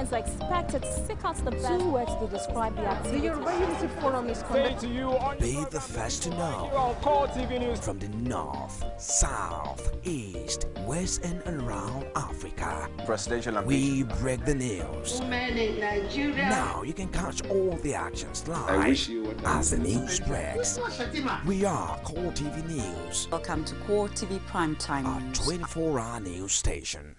are expected to seek out the best. 2 words to describe the activity. The Yoruba Unity Forum is conducted. Be the first to know. From the north, south, east, west, and around Africa, we break the news. Women in Nigeria. Now you can catch all the actions live as the news breaks. We are Core TV News. Welcome to Core TV Primetime A News. 24-hour news station.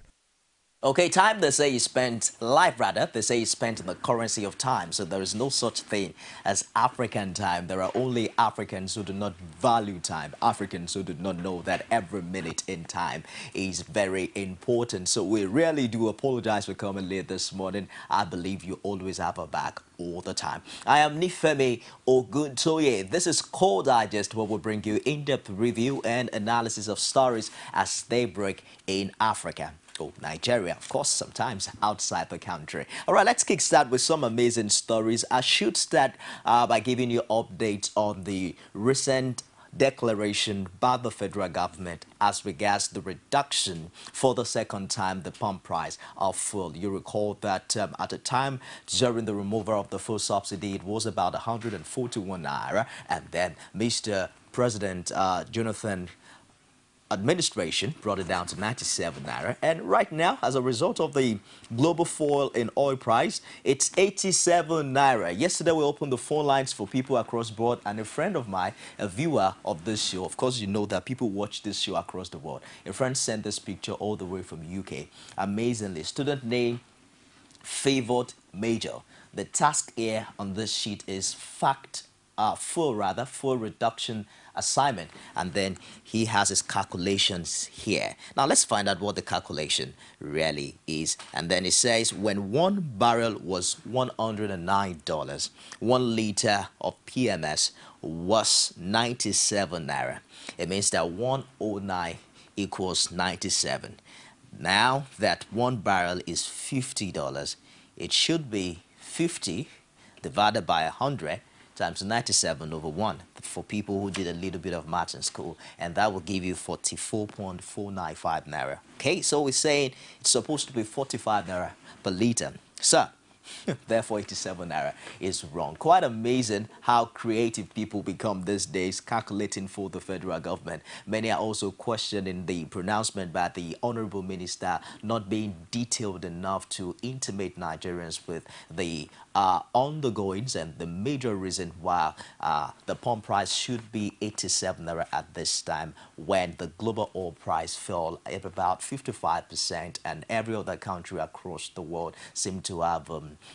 Okay, time they say is spent, life rather, they say is spent in the currency of time. So there is no such thing as African time. There are only Africans who do not value time. Africans who do not know that every minute in time is very important. So we really do apologize for coming late this morning. I believe you always have our back all the time. I am Nifemi Oguntoye. This is Core Digest, where we bring you in-depth review and analysis of stories as they break in Africa. Nigeria, of course, sometimes outside the country. All right, let's kickstart with some amazing stories. I should start by giving you updates on the recent declaration by the federal government as regards the reduction for the second time the pump price of fuel. You recall that at the time during the removal of the fuel subsidy, it was about 141 naira, and then Mr. President Jonathan administration brought it down to 97 naira, and right now, as a result of the global fall in oil price, it's 87 naira. Yesterday we opened the phone lines for people across board, and a friend of mine, a viewer of this show, of course you know that people watch this show across the world, a friend sent this picture all the way from UK. Amazingly, student name Favored Major. The task here on this sheet is full reduction assignment, and then he has his calculations here. Now let's find out what the calculation really is. And then it says when 1 barrel was $109, 1 liter of PMS was 97 naira. It means that 109 equals 97. Now that 1 barrel is $50, it should be 50 divided by 100 times 97 over 1 for people who did a little bit of maths in school, and that will give you 44.495 naira. Okay, so we're saying it's supposed to be 45 naira per liter. So therefore 87 naira is wrong. Quite amazing how creative people become these days calculating for the federal government. Many are also questioning the pronouncement by the Honorable Minister not being detailed enough to intimate Nigerians with the on-the-goings and the major reason why the pump price should be 87 naira at this time, when the global oil price fell at about 55%, and every other country across the world seemed to have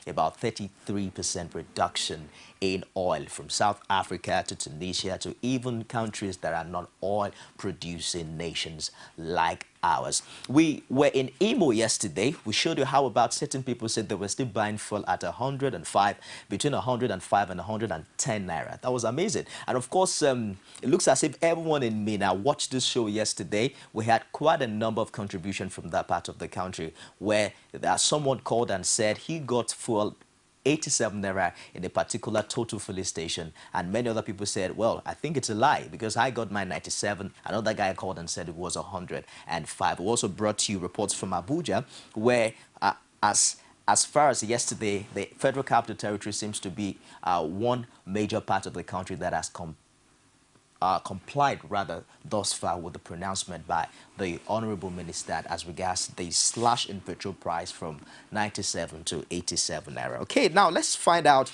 about 33% reduction in oil, from South Africa to Tunisia to even countries that are not oil producing nations like ours. We were in Imo yesterday. We showed you how about certain people said they were still buying fuel at 105, between 105 and 110 naira. That was amazing. And of course, it looks as if everyone in Mina watched this show yesterday. We had quite a number of contributions from that part of the country, where someone called and said he got fuel 87 naira in a particular Total filling station, and many other people said, well, I think it's a lie because I got my 97. Another guy called and said it was 105. We also brought you reports from Abuja, where as far as yesterday, the Federal Capital Territory seems to be one major part of the country that has complied rather thus far with the pronouncement by the Honorable Minister as regards the slash in petrol price from 97 to 87 naira. Okay, now let's find out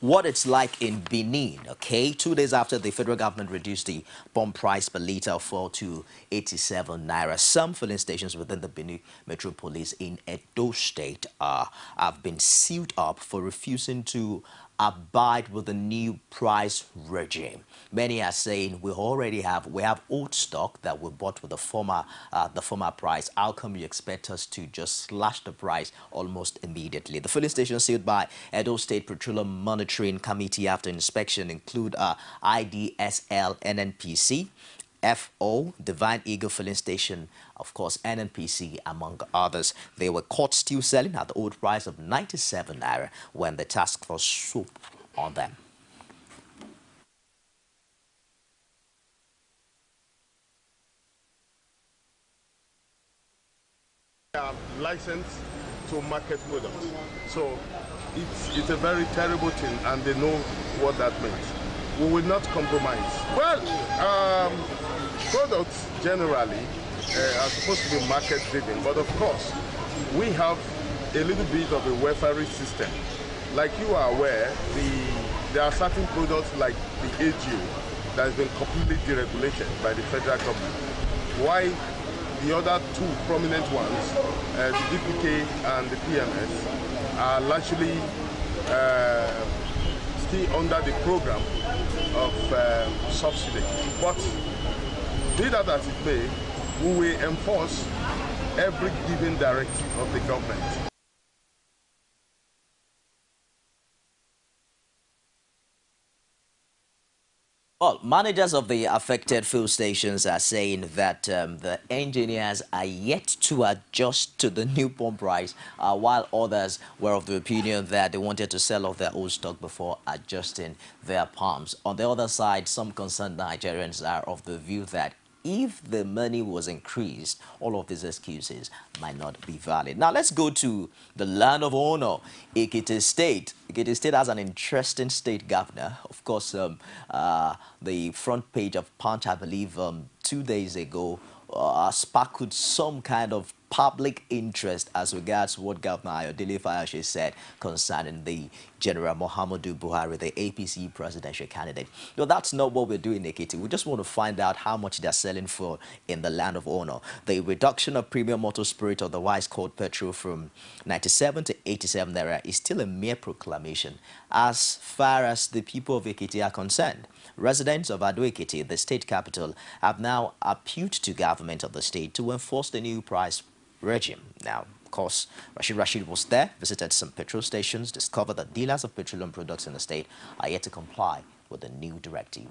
what it's like in Benin. Okay, 2 days after the federal government reduced the pump price per liter of fuel to 87 naira, some filling stations within the Benin metropolis in Edo State have been sealed up for refusing to abide with the new price regime. Many are saying we have old stock that we bought with the former price. How come you expect us to just slash the price almost immediately? The filling stations sealed by Edo State Petroleum Monitoring Committee after inspection include IDSL, NNPC, FO, Divine Eagle Filling Station, of course, NNPC, among others. They were caught still selling at the old price of 97 naira when the task force swooped on them. Licensed to market products. So it's a very terrible thing, and they know what that means. We will not compromise. Well, products generally are supposed to be market driven, but of course, we have a little bit of a welfare system. Like you are aware, there are certain products like the AGO that has been completely deregulated by the federal government. Why the other two prominent ones, the DPK and the PMS, are largely still under the program of subsidy. But be that as it may, we will enforce every given directive of the government. Well, managers of the affected fuel stations are saying that the engineers are yet to adjust to the new pump price, while others were of the opinion that they wanted to sell off their old stock before adjusting their pumps. On the other side, some concerned Nigerians are of the view that if the money was increased, all of these excuses might not be valid. Now, let's go to the land of honor, Ekiti State. Ekiti State has an interesting state governor. Of course, the front page of Punch, I believe, 2 days ago, sparkled some kind of public interest as regards what Governor Ayodele Fayose said concerning the General Muhammadu Buhari, the APC presidential candidate. No, that's not what we're doing, Ekiti. We just want to find out how much they're selling for in the land of honor. The reduction of premium motor spirit, otherwise called petrol, from 97 to 87 naira is still a mere proclamation as far as the people of Ekiti are concerned. Residents of Ado-Ekiti, the state capital, have now appealed to government of the state to enforce the new price regime. Now, of course, Rashid was there, visited some petrol stations, discovered that dealers of petroleum products in the state are yet to comply with the new directive.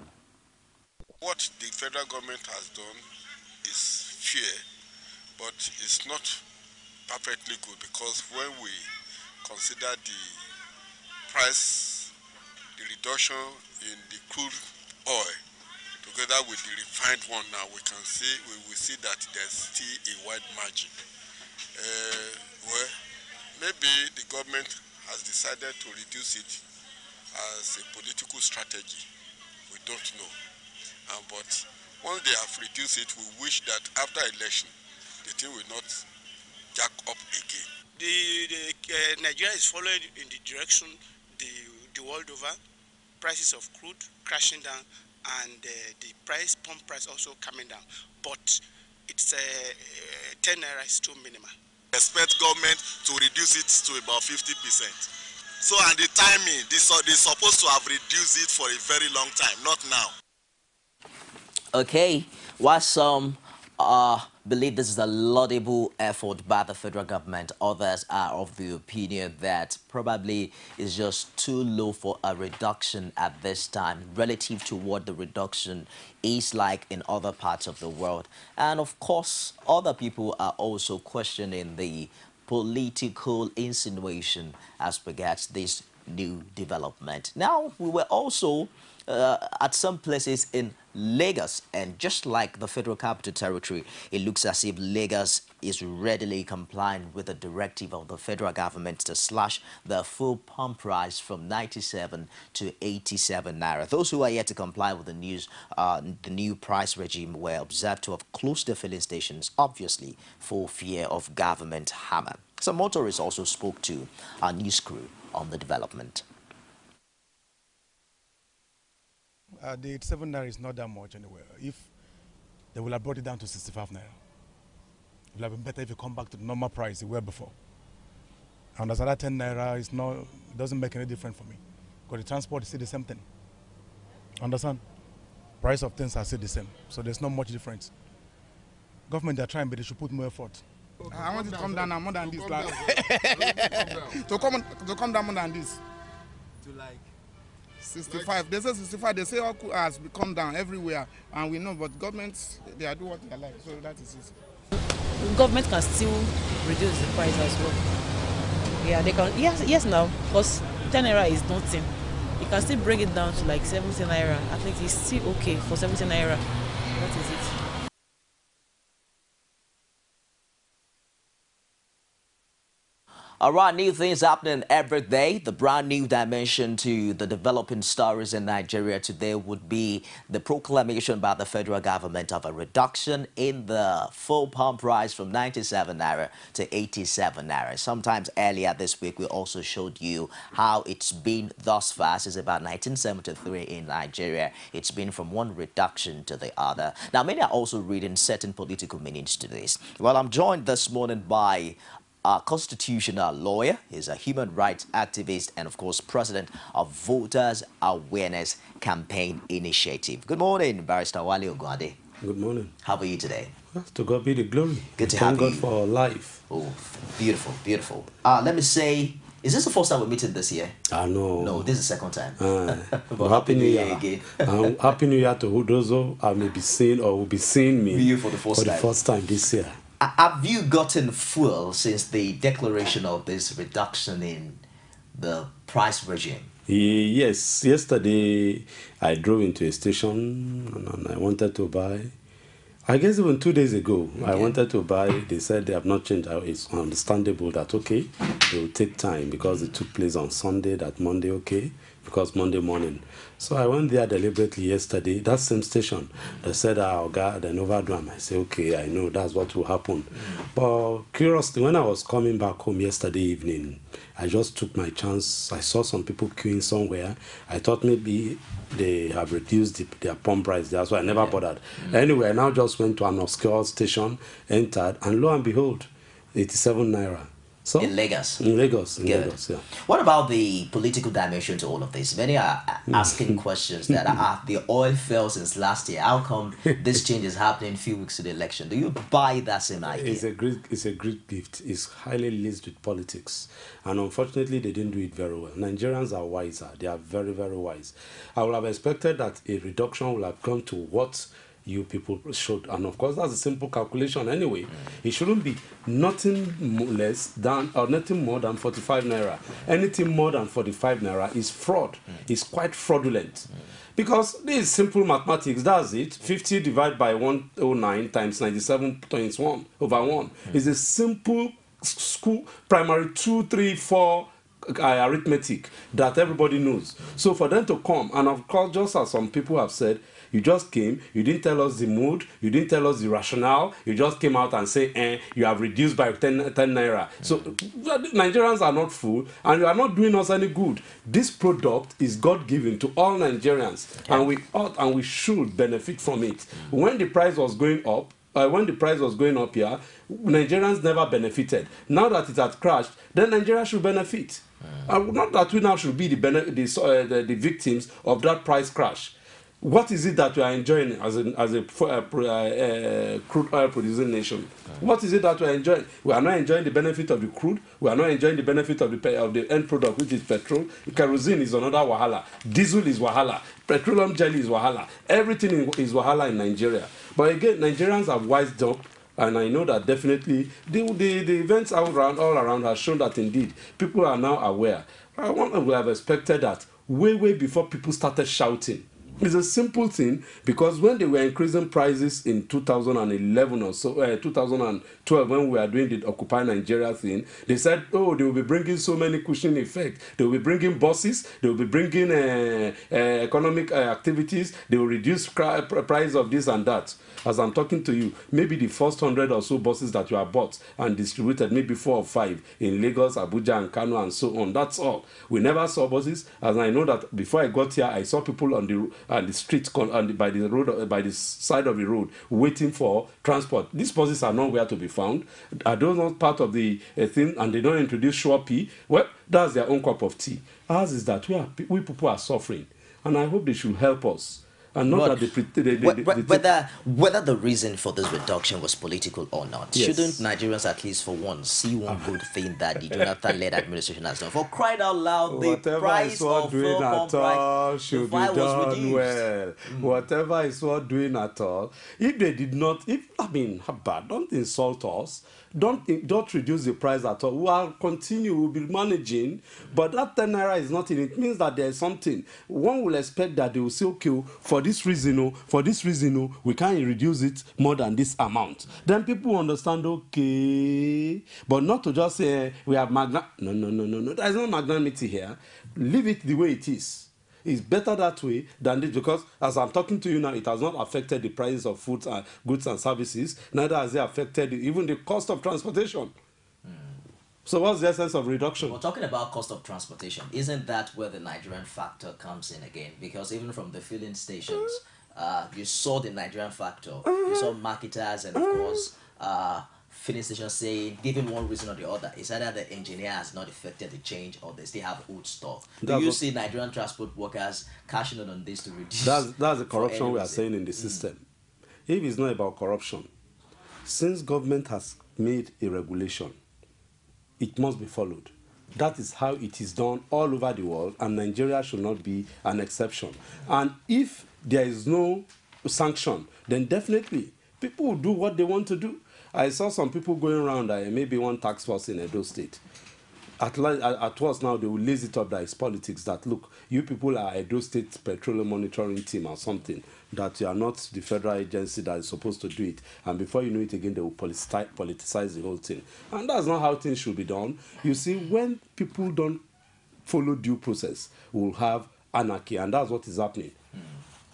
What the federal government has done is fair, but it's not perfectly good, because when we consider the price, the reduction in the crude oil, together with the refined one now, we will see that there's still a wide margin. Well, maybe the government has decided to reduce it as a political strategy. We don't know. But once they have reduced it, we wish that after election, the thing will not jack up again. Nigeria is following in the direction the world over. Prices of crude crashing down, and the pump price also coming down. But it's 10 naira is too minimal. Expect government to reduce it to about 50%. So, and the timing, they're supposed to have reduced it for a very long time, not now. Okay, while some believe this is a laudable effort by the federal government, others are of the opinion that probably is just too low for a reduction at this time relative to what the reduction is like in other parts of the world. And of course, other people are also questioning the political insinuation as regards this new development. Now, we were also at some places in Lagos, and just like the Federal Capital Territory, it looks as if Lagos is readily complying with the directive of the federal government to slash the full pump price from 97 to 87 naira. Those who are yet to comply with the new price regime were observed to have closed their filling stations, obviously for fear of government hammer. Some motorists also spoke to our news crew on the development. The 87 naira is not that much anywhere. If they will have brought it down to 65 naira, it would have been better if you come back to the normal price you were before. And as that 10 naira is not, it doesn't make any difference for me, because the transport is still the same thing. Understand? Price of things are still the same, so there's not much difference. Government, they're trying, but they should put more effort. I want it to come down now more than this. To come down more than this. To like 65. They say 65. They say all has come down everywhere, and we know. But governments, they are doing what they like. So that is it. The government can still reduce the price as well. Yeah, they can. Yes, now, because 10 naira is nothing. You can still bring it down to like 70 naira. I think it's still okay for 70 naira. That is it. All right, new things happening every day. The brand new dimension to the developing stories in Nigeria today would be the proclamation by the federal government of a reduction in the full pump price from 97 naira to 87 naira. Sometimes earlier this week, we also showed you how it's been thus far since about 1973 in Nigeria. It's been from one reduction to the other. Now, many are also reading certain political meanings to this. Well, I'm joined this morning by a constitutional lawyer. He's a human rights activist and, of course, president of Voters Awareness Campaign Initiative. Good morning, Barrister Wale Ogunade. Good morning. How are you today? Well, to God be the glory. Good to have you. Thank God for life. Oh, beautiful, beautiful. Let me say, is this the first time we're meeting this year? No. No, this is the second time. But Happy New Year again. Happy New Year to those who may be seeing or will be seeing me you for the first time this year. Have you gotten fuel since the declaration of this reduction in the price regime? Yes. Yesterday, I drove into a station and I wanted to buy. I guess even 2 days ago, I wanted to buy. They said they have not changed. It's understandable that, okay, it will take time because it took place on Sunday, that Monday, okay, because Monday morning. So I went there deliberately yesterday, that same station. They said, oh, God, then overdo them. I said, okay, I know that's what will happen. But curiously, when I was coming back home yesterday evening, I just took my chance. I saw some people queuing somewhere. I thought maybe they have reduced their pump price there, so I never bothered. Anyway, I now just went to an obscure station, entered, and lo and behold, 87 naira. So, in Lagos? In Lagos, yeah. What about the political dimension to all of this? Many are asking questions that the oil fell since last year. How come this change is happening a few weeks to the election? Do you buy that same idea? It's a great gift. It's highly laced with politics. And unfortunately, they didn't do it very well. Nigerians are wiser. They are very, very wise. I would have expected that a reduction would have come to what you people should, and of course that's a simple calculation anyway. It shouldn't be nothing less than or nothing more than 45 naira. Anything more than 45 naira is fraud. It's quite fraudulent. Because this is simple mathematics, that's it. 50 divided by 109 times 97.1 over 1 is a simple school primary 2, 3, 4 arithmetic that everybody knows. So for them to come, and of course, just as some people have said, you just came, you didn't tell us the mood, you didn't tell us the rationale, you just came out and say, you have reduced by 10 naira. So Nigerians are not fool, and you are not doing us any good. This product is God-given to all Nigerians, and we ought and we should benefit from it. When the price was going up, here, Nigerians never benefited. Now that it has crashed, then Nigeria should benefit. Not that we now should be the victims of that price crash. What is it that we are enjoying as a crude oil producing nation? What is it that we are enjoying? We are not enjoying the benefit of the crude. We are not enjoying the benefit of the end product, which is petrol. Kerosene is another wahala. Diesel is wahala. Petroleum jelly is wahala. Everything is wahala in Nigeria. But again, Nigerians have wised up. And I know that definitely the events all around have shown that indeed people are now aware. I would have expected that way before people started shouting. It's a simple thing, because when they were increasing prices in 2011 or so, 2012, when we were doing the Occupy Nigeria thing, they said, oh, they will be bringing so many cushioning effects. They will be bringing buses, they will be bringing economic activities, they will reduce price of this and that. As I'm talking to you, maybe the first 100 or so buses that you have bought and distributed, maybe 4 or 5 in Lagos, Abuja, and Kano, and so on. That's all. We never saw buses, as I know that before I got here, I saw people on the street by the road, by the side of the road, waiting for transport. These buses are nowhere to be found. Are those not part of the thing, and they don't introduce Shopee? Well, that's their own cup of tea. Ours is that we people are suffering, and I hope they should help us. And not that whether the reason for this reduction was political or not, yes, shouldn't Nigerians at least for once see one good thing that the Jonathan-led administration has done? For crying out loud, the price of fuel pump price should be done well. Whatever is worth doing at all. If they did not, don't insult us. don't reduce the price at all. We will continue, we'll be managing, but that 10 naira is not in it. It means that there is something. One will expect that they will say, okay, for this reason, we can't reduce it more than this amount. Then people understand, okay, but not to just say, we have no. There is no magnanimity here. Leave it the way it is. It's better that way than this, because as I'm talking to you now, it has not affected the prices of foods and goods and services, neither has it affected even the cost of transportation. So what's the essence of reduction? Well, talking about cost of transportation, isn't that where the Nigerian factor comes in again? Because even from the filling stations, you saw the Nigerian factor. You saw marketers and, of course, filling stations saying, given one reason or the other, it's either the engineer has not effected the change or they still have old stock. Do you see Nigerian transport workers cashing on this to reduce? That's the corruption we are saying in the system. If it's not about corruption, since government has made a regulation, it must be followed. That is how it is done all over the world, and Nigeria should not be an exception. And if there is no sanction, then definitely people will do what they want to do. I saw some people going around, maybe one task force in Edo State. At once now, they will lace it up that it's politics, that, look, you people are Edo State Petroleum Monitoring Team or something, that you are not the federal agency that is supposed to do it. And before you know it again, they will politicize the whole thing. And that's not how things should be done. You see, when people don't follow due process, we'll have anarchy, and that's what is happening.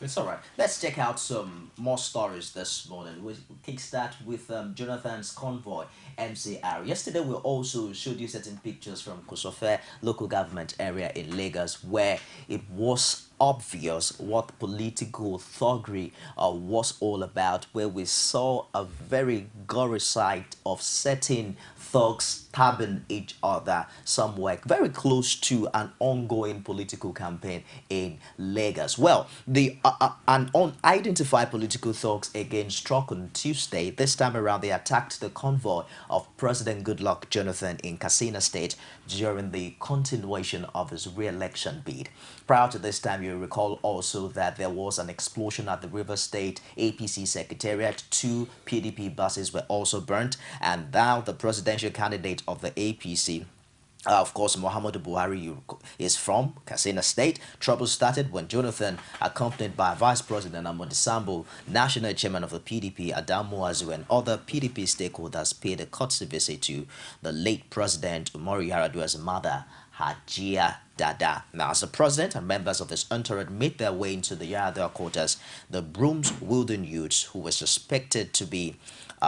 It's all right. Let's check out some more stories this morning. We'll kickstart with Jonathan's convoy, MCR. Yesterday, we also showed you certain pictures from Kosofe local government area in Lagos, where it was obvious what political thuggery was all about, where we saw a very gory sight of certain thugs stabbing each other somewhere very close to an ongoing political campaign in Lagos. Well, the an unidentified political thugs again struck on Tuesday. This time around, they attacked the convoy of President Goodluck Jonathan in Katsina State during the continuation of his re-election bid. Prior to this time, you recall also that there was an explosion at the Rivers State APC Secretariat. 2 PDP buses were also burnt, and now the presidential candidate of the APC, of course, Muhammadu Buhari, is from Katsina State. Trouble started when Jonathan, accompanied by Vice President Ahmad Sambo, National Chairman of the PDP, Adamu Azu, and other PDP stakeholders paid a courtesy visit to the late President Umaru Yar'Adua's mother, Hajia Dada. Now, as the president and members of his entourage made their way into the Yar'Adua quarters, the Brooms-Wildon youths, who were suspected to be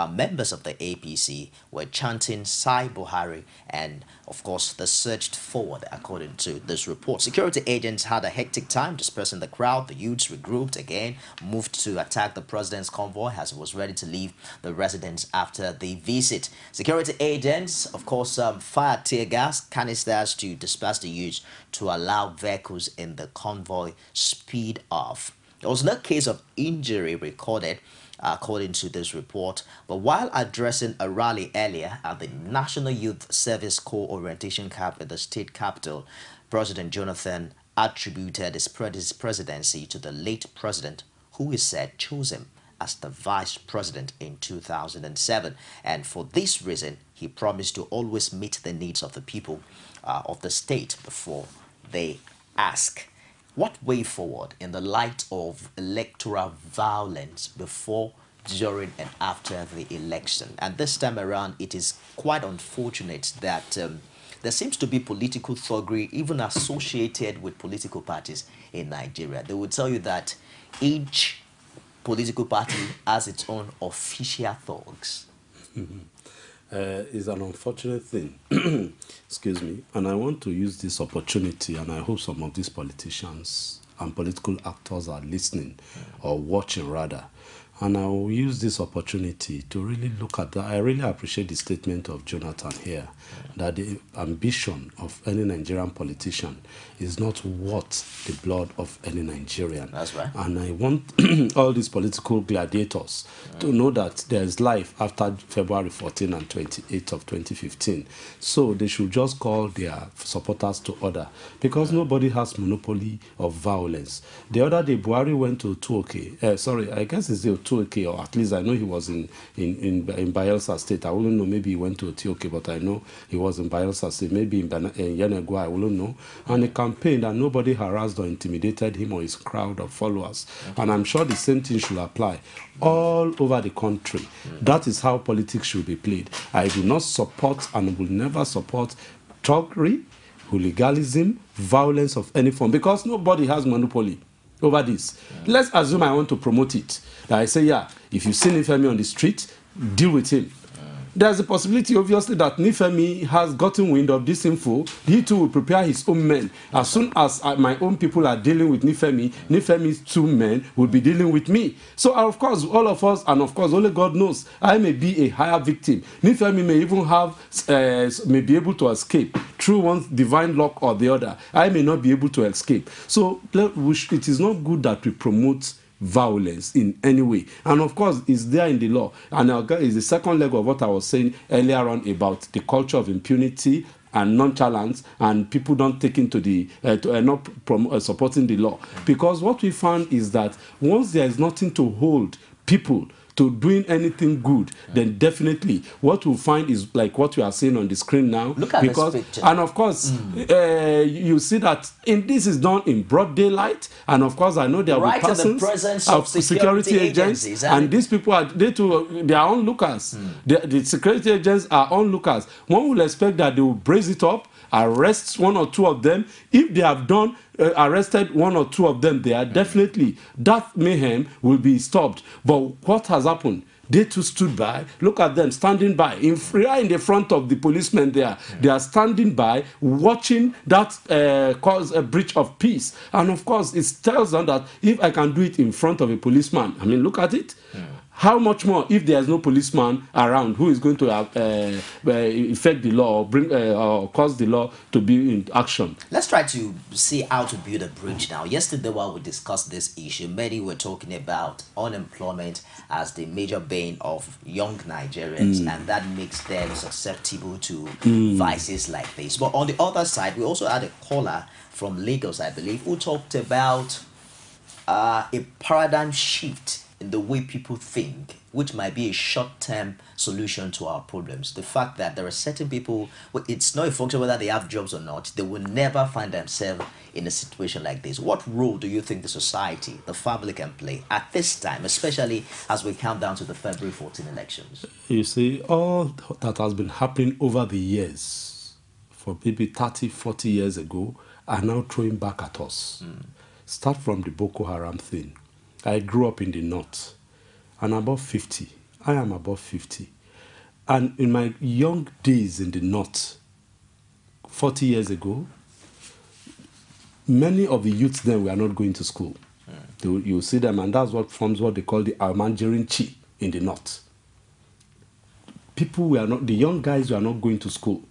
members of the APC, were chanting Sai Buhari, and of course they surged forward according to this report. Security agents had a hectic time dispersing the crowd. The youths regrouped again, moved to attack the president's convoy as it was ready to leave the residence after the visit. Security agents, of course, fired tear gas canisters to disperse the youths to allow vehicles in the convoy speed off. There was no case of injury recorded, according to this report, but while addressing a rally earlier at the National Youth Service Corps orientation camp in the state capital, President Jonathan attributed his presidency to the late president, who is said chose him as the vice president in 2007, and for this reason he promised to always meet the needs of the people of the state before they ask. What way forward in the light of electoral violence before, during, and after the election? And this time around, it is quite unfortunate that there seems to be political thuggery even associated with political parties in Nigeria. They will tell you that each political party has its own official thugs. Is an unfortunate thing. Excuse me. And I want to use this opportunity, and I hope some of these politicians and political actors are listening or watching rather. And I will use this opportunity to really look at that. I really appreciate the statement of Jonathan here, that the ambition of any Nigerian politician is not worth the blood of any Nigerian. That's right. And I want all these political gladiators to know that there is life after February 14 and 28 of 2015. So they should just call their supporters to order, because nobody has monopoly of violence. The other day, Buhari went to Tuoke. I guess it's the Otuoke, or at least I know he was in Bayelsa State. I wouldn't know, maybe he went to Otuoke, but I know he was in Bayelsa State, maybe in Yenegua, I wouldn't know. And he campaigned that nobody harassed or intimidated him or his crowd of followers. And I'm sure the same thing should apply all over the country. That is how politics should be played. I do not support and will never support thuggery, hooliganism, violence of any form, because nobody has monopoly over this. Let's assume I want to promote it. That I say, yeah, if you see Nifemi on the street, deal with him. There's a possibility, obviously, that Nifemi has gotten wind of this info. He too will prepare his own men. As soon as my own people are dealing with Nifemi, Nifemi's 2 men will be dealing with me. So, of course, all of us, and of course, only God knows, I may be a higher victim. Nifemi may even may be able to escape through one divine luck or the other. I may not be able to escape. So, it is not good that we promote violence in any way, and of course it's there in the law, and it's the second leg of what I was saying earlier on about the culture of impunity and nonchalance, and people don't take into the not supporting the law, because what we found is that once there is nothing to hold people to doing anything good, then definitely what we'll find is like what you are seeing on the screen now. Look at this picture. And of course, you see that this is done in broad daylight, and of course I know there will be persons of security agents, and these people are they are onlookers. The security agents are onlookers. One will expect that they will brace it up, arrest 1 or 2 of them. If they have done arrested 1 or 2 of them, they are definitely, that mayhem will be stopped. But what has happened? They too stood by. Look at them standing by in the front of the policemen there. They are standing by, watching that cause a breach of peace. And of course, it tells them that if I can do it in front of a policeman, I mean, look at it. How much more if there is no policeman around who is going to effect the law or bring or cause the law to be in action? Let's try to see how to build a bridge now. Yesterday, while we discussed this issue, many were talking about unemployment as the major bane of young Nigerians, and that makes them susceptible to vices like this. But on the other side, we also had a caller from Lagos, I believe, who talked about a paradigm shift in the way people think, which might be a short-term solution to our problems. The fact that there are certain people, it's not a function whether they have jobs or not, they will never find themselves in a situation like this. What role do you think the society, the family can play at this time, especially as we count down to the February 14 elections? You see, all that has been happening over the years, for maybe 30, 40 years ago, are now throwing back at us. Start from the Boko Haram thing. I grew up in the north, and I'm above 50. I am above 50. And in my young days in the north, 40 years ago, many of the youths then were not going to school. You see them, and that's what forms what they call the Almanjirin Chi in the north. People were not, the young guys were not going to school.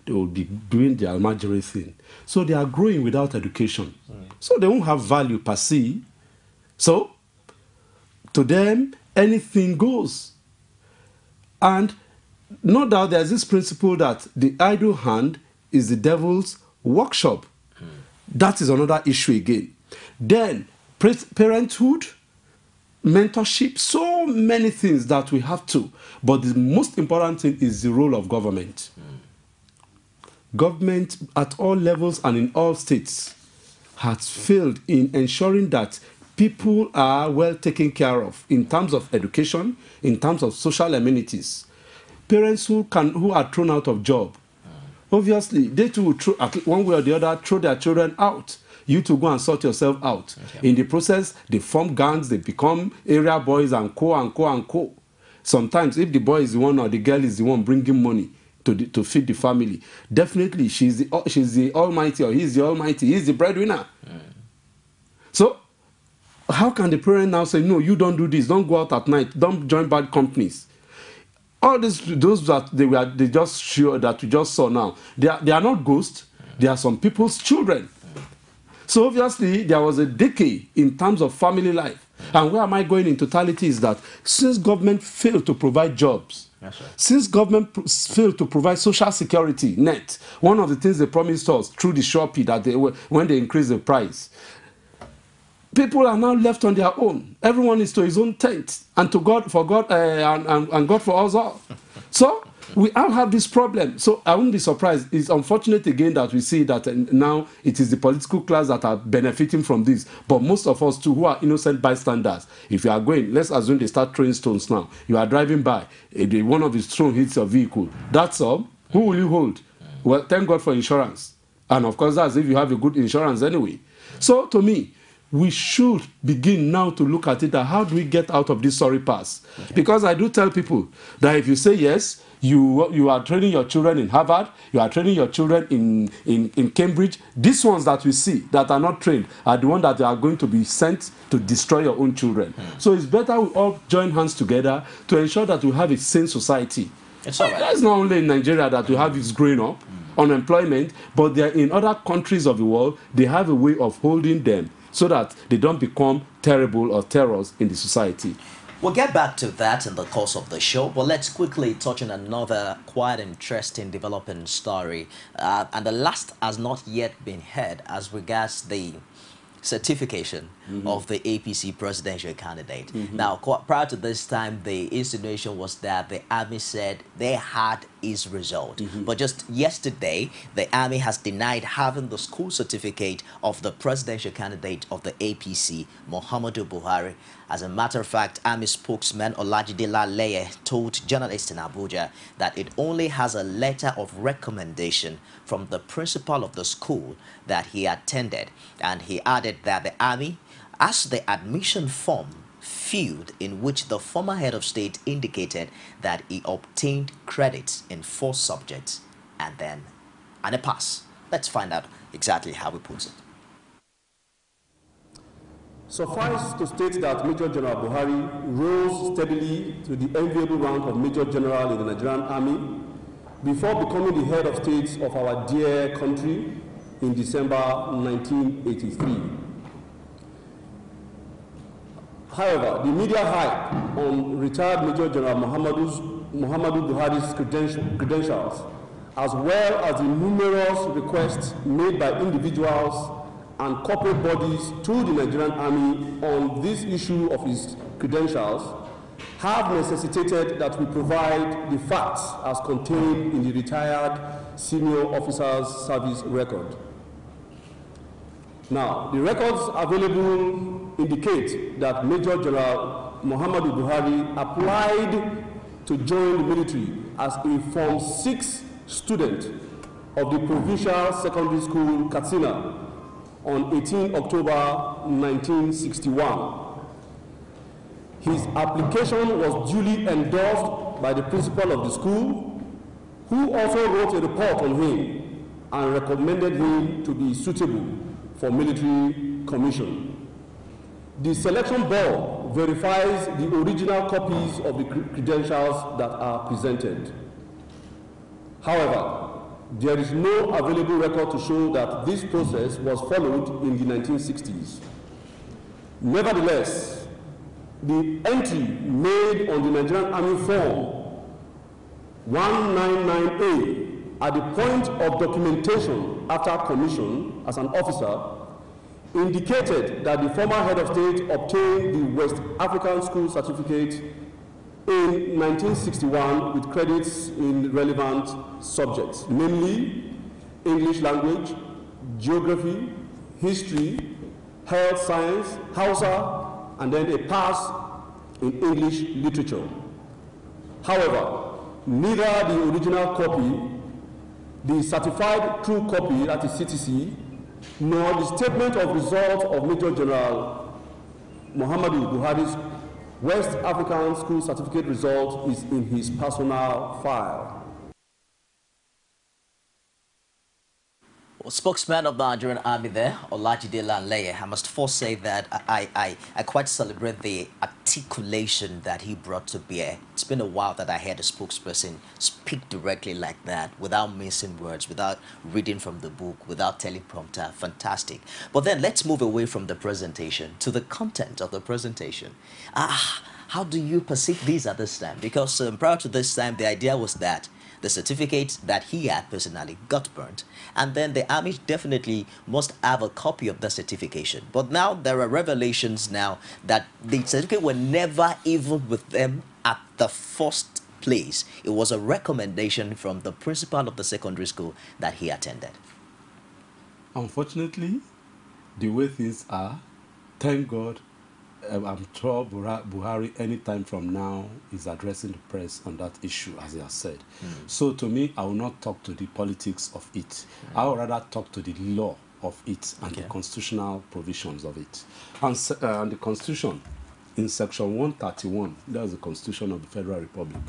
They will be doing the Almanjirin thing. So they are growing without education. So they won't have value per se. So, to them, anything goes. And no doubt there's this principle that the idle hand is the devil's workshop. That is another issue again. Then, parenthood, mentorship, so many things that we have to. But the most important thing is the role of government. Government at all levels and in all states has failed in ensuring that people are well taken care of in terms of education, in terms of social amenities. Parents who are thrown out of job, obviously, they too will one way or the other throw their children out. You to go and sort yourself out. Okay. In the process, they form gangs, they become area boys and co and co and co. Sometimes, if the boy is the one or the girl is the one bringing money to feed the family, definitely she's the almighty or he's the almighty, he's the breadwinner. So, how can the parent now say, no, you don't do this, don't go out at night, don't join bad companies? All those that they just show that we just saw now, they are not ghosts, they are some people's children. So obviously there was a decay in terms of family life. And where am I going in totality is that since government failed to provide jobs, since government failed to provide social security net, one of the things they promised us through the Shopee that when they increase the price, people are now left on their own. Everyone is to his own tent, and to God for God and God for us all. So we all have this problem. So I wouldn't be surprised. It's unfortunate again that we see that now it is the political class that are benefiting from this. But most of us too, who are innocent bystanders, if you are going, let's assume they start throwing stones now. You are driving by, one of the stones hits your vehicle. That's all. Who will you hold? Well, thank God for insurance. And of course, that's if you have a good insurance anyway. So to me, we should begin now to look at it, how do we get out of this sorry pass? Okay. Because I do tell people that if you say yes, you are training your children in Harvard, you are training your children in Cambridge. These ones that we see that are not trained are the ones that are going to be sent to destroy your own children. So it's better we all join hands together to ensure that we have a sane society. It's all right. It's not only in Nigeria that we have this growing up, unemployment, but they're in other countries of the world. They have a way of holding them so that they don't become terrible or terrors in the society. We'll get back to that in the course of the show, but let's quickly touch on another quite interesting developing story. And the last has not yet been heard as regards the certification of the APC presidential candidate. Now, prior to this time, the insinuation was that the army said they had his result. But just yesterday, the army has denied having the school certificate of the presidential candidate of the APC, Muhammadu Buhari. As a matter of fact, army spokesman Olajide Laleye told journalists in Abuja that it only has a letter of recommendation from the principal of the school that he attended. And he added that the army asked the admission form field in which the former head of state indicated that he obtained credits in 4 subjects and a pass. Let's find out exactly how he puts it. Suffice to state that Major General Buhari rose steadily to the enviable rank of Major General in the Nigerian Army before becoming the head of state of our dear country in December 1983. However, the media hype on retired Major General Muhammadu Buhari's credentials, as well as the numerous requests made by individuals and corporate bodies to the Nigerian Army on this issue of his credentials, have necessitated that we provide the facts as contained in the retired senior officer's service record. Now, the records available indicate that Major General Muhammadu Buhari applied to join the military as a Form 6 student of the Provincial Secondary School, Katsina, on 18 October 1961. His application was duly endorsed by the principal of the school, who also wrote a report on him and recommended him to be suitable for military commission. The selection board verifies the original copies of the credentials that are presented. However, there is no available record to show that this process was followed in the 1960s. Nevertheless, the entry made on the Nigerian Army Form 199A at the point of documentation after commission as an officer indicated that the former head of state obtained the West African School Certificate in 1961 with credits in relevant subjects, namely English language, geography, history, health science, Hausa, and then a pass in English literature. However, neither the original copy, the certified true copy, that is CTC, nor the statement of results of Major General Muhammadu Buhari's West African School Certificate result is in his personal file. Spokesman of the Nigerian Army there, Olajide Laleye, I must first say that I quite celebrate the articulation that he brought to bear. It's been a while that I heard a spokesperson speak directly like that, without missing words, without reading from the book, without teleprompter. Fantastic. But then let's move away from the presentation to the content of the presentation. How do you perceive these at this time? Because prior to this time, the idea was that the certificate that he had personally got burnt, and then the army definitely must have a copy of the certification. But now there are revelations now that the certificate were never even with them at the first place. It was a recommendation from the principal of the secondary school that he attended. Unfortunately, the way things are, thank God, I'm sure Buhari anytime from now is addressing the press on that issue, as he has said. So to me, I will not talk to the politics of it. I will rather talk to the law of it and the constitutional provisions of it. And the Constitution, in Section 131, that's the Constitution of the Federal Republic.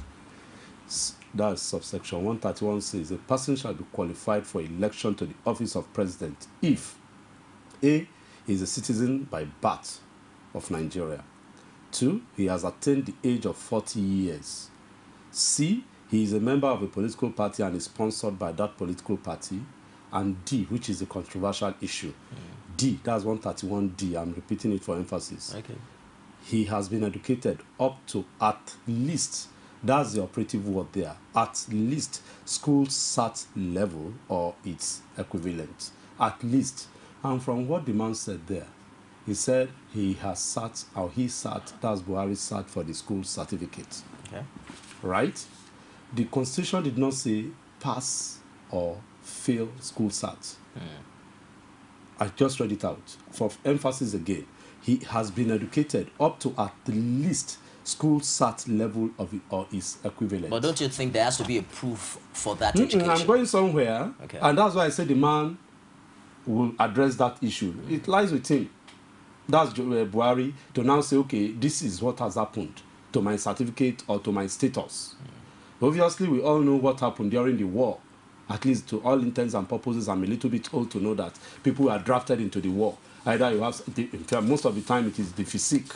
That's subsection 131 says, a person shall be qualified for election to the office of president if A, he is a citizen by birth of Nigeria. 2, he has attained the age of 40 years. C, he is a member of a political party and is sponsored by that political party. And D, which is a controversial issue. D, that's 131D. I'm repeating it for emphasis. Okay. He has been educated up to at least, that's the operative word there, at least school SAT level or its equivalent. At least. And from what the man said there, he said he has sat, or he sat, that's Buhari sat for the school certificate. Okay. Right? The Constitution did not say pass or fail school SAT. I just read it out. For emphasis again, he has been educated up to at least school SAT level of it or its equivalent. But don't you think there has to be a proof for that education? I'm going somewhere, okay. And that's why I said the man will address that issue. It lies with him. That's Buhari to now say, okay, this is what has happened to my certificate or to my status. Obviously, we all know what happened during the war. At least to all intents and purposes, I'm a little bit old to know that people are drafted into the war. Either you have, in fact, most of the time it is the physique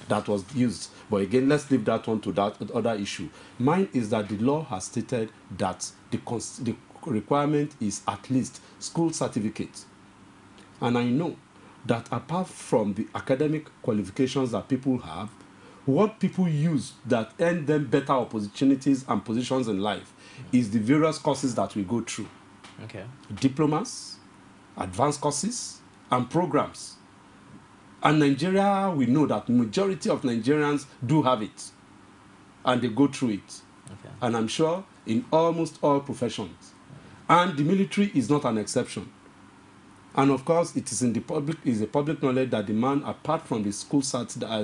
that was used. But again, let's leave that one to that other issue. Mine is that the law has stated that the requirement is at least school certificate. And I know that apart from the academic qualifications that people have, what people use that earn them better opportunities and positions in life is the various courses that we go through. Okay. Diplomas, advanced courses, and programs. And Nigeria, we know that majority of Nigerians do have it. And they go through it. Okay. And I'm sure in almost all professions. And the military is not an exception. And of course, it is in the public, is a public knowledge that the man, apart from the school secondary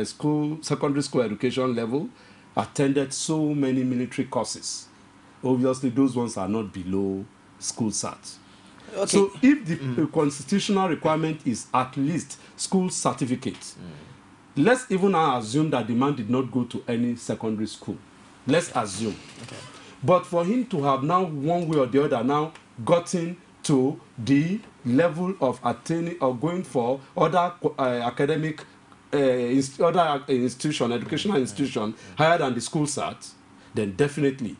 school education level, attended so many military courses. Obviously, those ones are not below school SAT. Okay. So, if the constitutional requirement is at least school certificate, let's even now assume that the man did not go to any secondary school. Let's assume. Okay. But for him to have now, one way or the other, now gotten to the level of attaining or going for other academic institution, educational institution higher than the school SAT, then definitely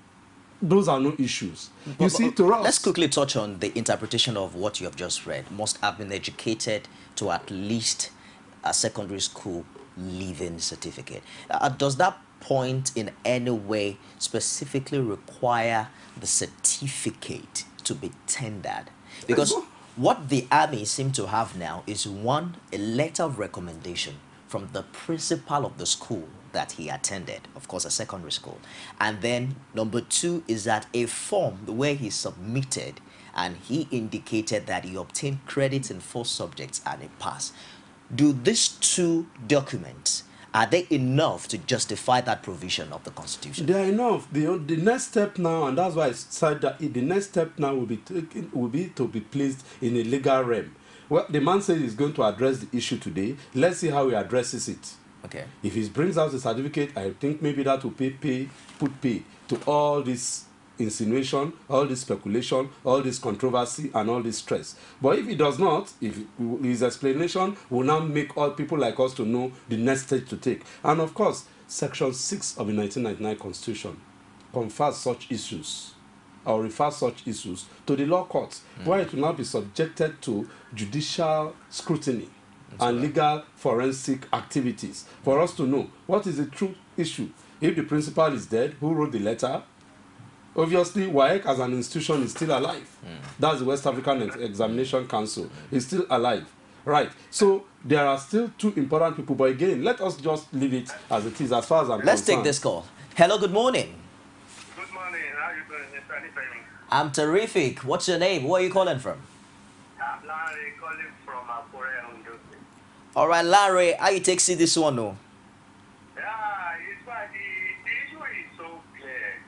those are no issues. You see, to us, let's quickly touch on the interpretation of what you have just read. Must have been educated to at least a secondary school leaving certificate. Does that point in any way specifically require the certificate to be tendered? Because what the army seem to have now is one, a letter of recommendation from the principal of the school that he attended, of course a secondary school. And then number 2 is that a form where he submitted and he indicated that he obtained credits in 4 subjects and a pass. Do these 2 documents, are they enough to justify that provision of the Constitution? They are enough. The next step now, and that's why I said that the next step now will be to be placed in a legal realm. Well, the man says he's going to address the issue today. Let's see how he addresses it. Okay. If he brings out the certificate, I think maybe that will put pay to all this insinuation, all this speculation, all this controversy, and all this stress. But if he does not, if his explanation will now make all people like us to know the next stage to take. And of course, Section 6 of the 1999 Constitution confers such issues or refers such issues to the law courts, where it will now be subjected to judicial scrutiny and legal forensic activities for us to know what is the true issue. If the principal is dead, who wrote the letter? Obviously, WAEC as an institution is still alive. That's the West African Examination Council. It's still alive. Right. So there are still two important people. But again, let us just leave it as it is as far as I'm Let's concerned. take this call. Hello, good morning. Good morning. How are you doing, Mr. Anifemi? I'm terrific. What's your name? Where are you calling from? I'm Larry calling from Akure, Ondo State. All right, Larry, how you take see this one, no? Yeah, it's why the issue is so clear.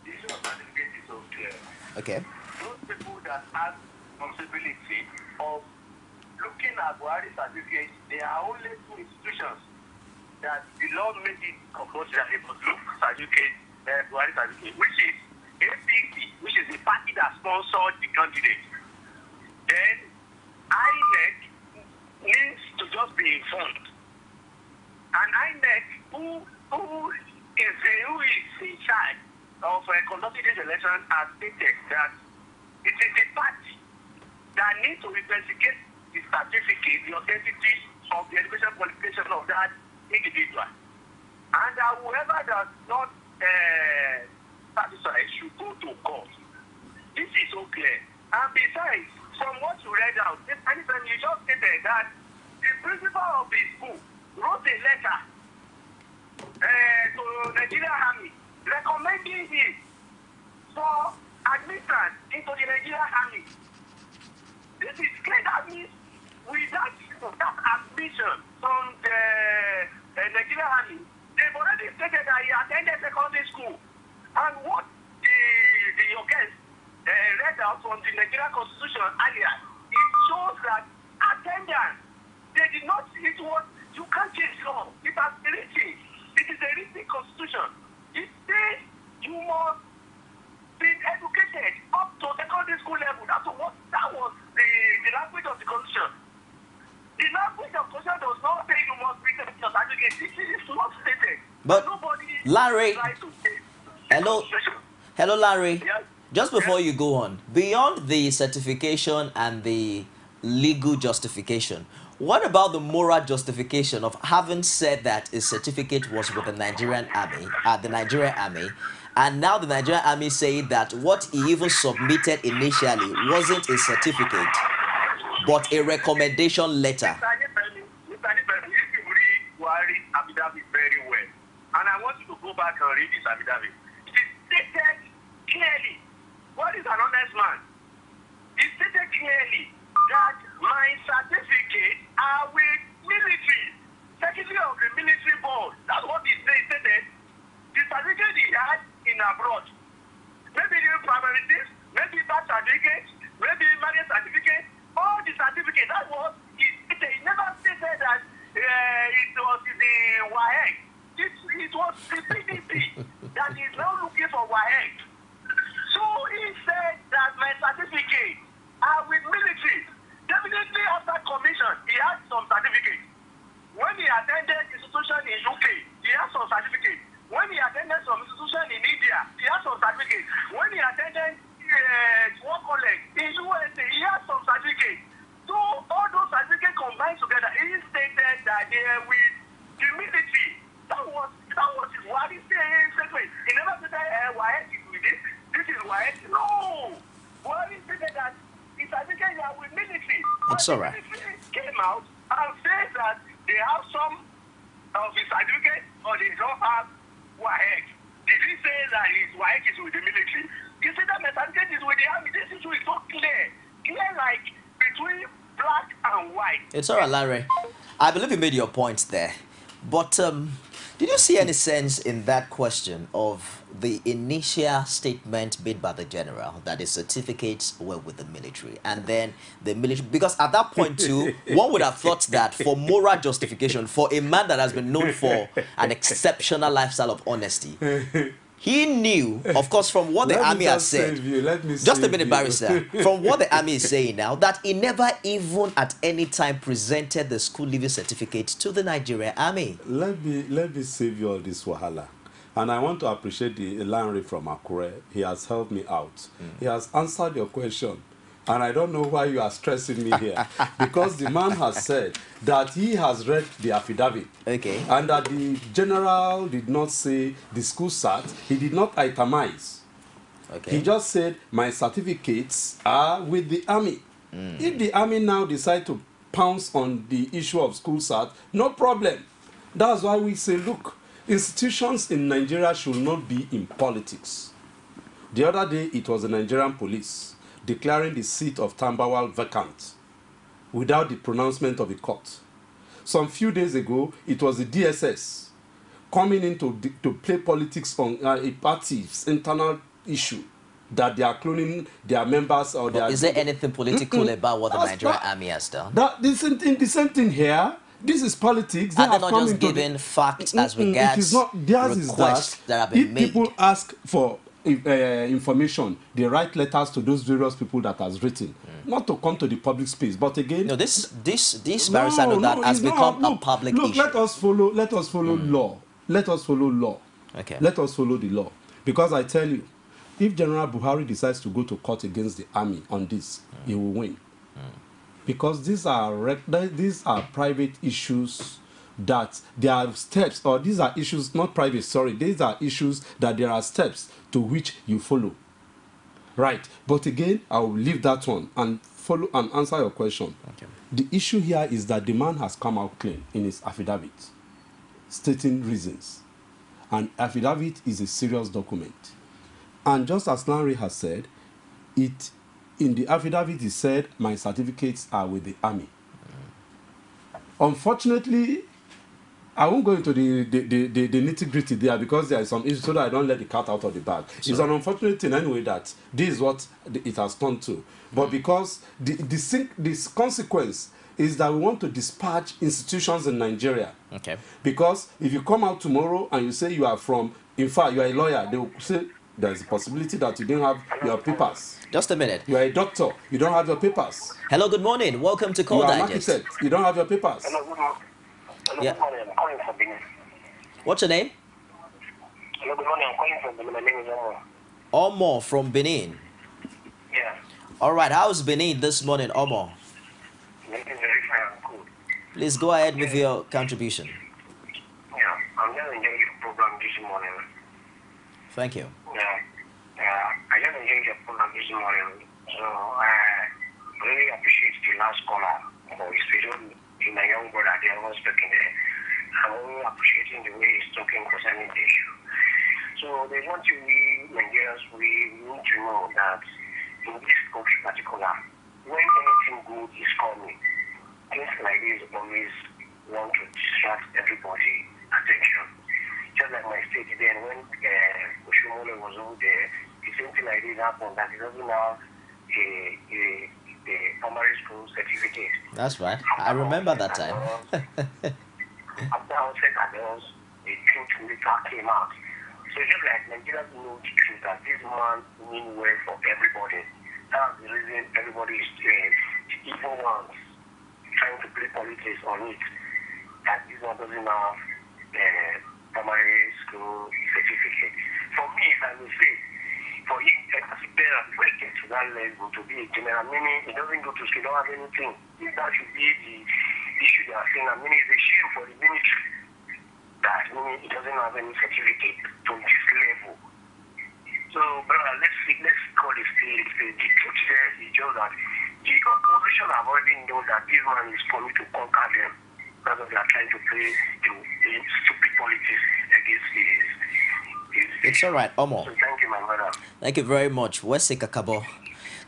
The issue of certificate is so clear. Okay. Those people that have responsibility of looking at Buhari certificates, there are only two institutions that the law made it compulsory that they must look certificate, Buhari certificate, which is APC, which is the party that sponsored the candidate. Then INEC needs to just be informed. And INEC, who is in charge of conducting this election, has stated that it is the party that needs to investigate the certificate, the authenticity of the education qualification of that individual. And whoever does not satisfy should go to court. This is so clear. And besides, from what you read out, anytime you just stated that the principal of the school wrote a letter to Nigerian Army recommending him for admission into the Nigerian Army. This is clear. That means without that admission from the Nigerian Army, they've already stated that he attended secondary school. And what your guest read out from the Nigerian Constitution earlier, it shows that attendance, they did not, it was, you can't change law. It has written. It is a written constitution. It says you must be educated up to secondary school level. That was the language of the constitution. The language of the constitution does not say you must be educated. This is not stated. But nobody Larry, hello, Larry. Yes. Just before you go on, beyond the certification and the legal justification, what about the moral justification of having said that a certificate was with the Nigerian Army, and now the Nigerian Army say that what he even submitted initially wasn't a certificate, but a recommendation letter? Very well. And I want you to go back and read this affidavit. It is stated clearly. What is an honest man? It stated clearly that my certificates are with military, secretary of the military board. That's what it stated. The certificate he had in abroad. Maybe the primary things, maybe birth certificate, maybe marriage certificate, all the certificates. That was it stated. He never stated that it was the WAEC. It was the PDP that is now looking for WAEC. So he said that my certificates are with military. Definitely after commission, he had some certificates. When he attended institution in UK, he had some certificates. When he attended some institution in India, he had some certificates. When he attended work college in USA, he had some certificates. So all those certificates combined together, he stated that they are with the military. That was what he said. He never said why is with this. This is why. No. What he said that the certificates are with military. It's all right. The military came out and said that they have some of the certificates or they don't have WAEC. Did he say that his WAEC is with the military? He said that my certificate is with the army. This issue is so clear. Clear like between black and white. It's all right, Larry. I believe you made your points there. But did you see any sense in that question of the initial statement made by the general that the certificates were with the military, and then the military, because at that point too, one would have thought that for moral justification, for a man that has been known for an exceptional lifestyle of honesty, he knew, of course, from what the army has said, just a minute, barrister, from what the army is saying now, that he never even at any time presented the school leaving certificate to the Nigerian army. Let me save you all this wahala. And I want to appreciate the Larry from Akure. He has helped me out. He has answered your question And I don't know why you are stressing me here. Because the man has said that he has read the affidavit. Okay. And that the general did not say the school sat. He did not itemize. Okay. He just said, my certificates are with the army. If the army now decide to pounce on the issue of school sat, no problem. That's why we say, look, institutions in Nigeria should not be in politics. The other day, it was the Nigerian police declaring the seat of Tambawal vacant without the pronouncement of a court. Some few days ago, it was the DSS coming in to play politics on a party's internal issue that they are cloning their members or their... Is there anything political about what the Nigerian army has done? The same thing here. This is politics. Are they not just giving facts as regards it is not, theirs requests is that have been made? If people ask for information, they write letters to those various people that has written, not to come to the public space. But again, no, this Barrister Nogard has become a public issue. Let us follow law. Let us follow law. Okay. Let us follow the law. Because I tell you, if General Buhari decides to go to court against the army on this, he will win. Because these are private issues that there are steps, or these are issues, not private, sorry, these are issues that there are steps to which you follow. Right. But again, I will leave that one and follow and answer your question. Okay. The issue here is that the man has come out clean in his affidavit, stating reasons. And affidavit is a serious document. And just as Larry has said, in the affidavit he said, my certificates are with the army. Unfortunately, I won't go into the nitty-gritty there because there is some issue, so that I don't let the cat out of the bag. It's an unfortunate thing anyway that this is what it has turned to. But because this consequence is that we want to dispatch institutions in Nigeria. Okay. Because if you come out tomorrow and you say you are from, in fact, you are a lawyer, they will say there is a possibility that you didn't have your papers. Just a minute. You are a doctor, you don't have your papers. Hello, good morning. Welcome to Call Digest. You are an Digest. architect, you don't have your papers. Hello, good morning. Hello, Yeah. good morning. I'm calling from Benin. What's your name? Hello, good morning. I'm calling from Benin. My name is Omar. Omo from Benin. Yeah. All right, how's Benin this morning, Omo? Benin is very fine and cool. Please go ahead with your contribution. Yeah, I'm just enjoying your program this morning. Thank you. I just enjoyed your program this morning. So I really appreciate the last caller for his video in my young brother there was speaking there. I'm really appreciating the way he's talking concerning the issue. So there's one thing we Nigerians we need to know that in this country in particular, when anything good is coming, things like this always want to distract everybody's attention. Just like my state then when Oshomole was over there, the same thing like this happened that it doesn't have a primary school certificate. That's right. I remember that time. After outset adults, the truth later came out. So just like Nigerians know the truth that this man mean well for everybody. That's the reason everybody is the evil ones trying to play politics on it. That this one doesn't have primary school certificate. For me, if I will say, for him as a parent, before he gets to that level to be a general, meaning he doesn't go to school, don't have anything. If that should be the issue they are saying, I mean, it's a shame for the military that meaning he doesn't have any certificate to this level. So, brother, let's call it the truth there is just that the opposition have already known that this man is coming to conquer them. That's what they are trying to play the stupid politics against his. It's all right, Omo. So thank you, my brother. Thank you very much. Wese Kakabo.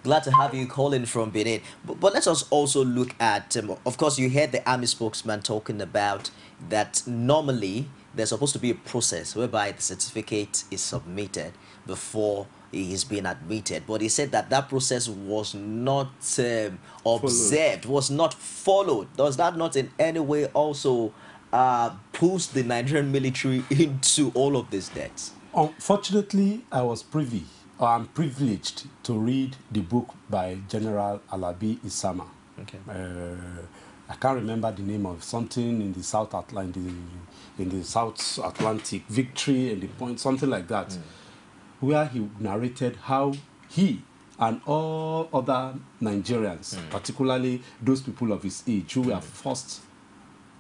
Glad to have you calling from Benin. But let us also look at, of course, you heard the army spokesman talking about that normally there's supposed to be a process whereby the certificate is submitted before he is being admitted. But he said that that process was not observed, was not followed. Does that not in any way also push the Nigerian military into all of these debts? Unfortunately, I'm privileged to read the book by General Alabi Isama. Okay. I can't remember the name of something in the South Atlantic, in the South Atlantic, Victory and the Point, something like that, where he narrated how he and all other Nigerians, particularly those people of his age who were first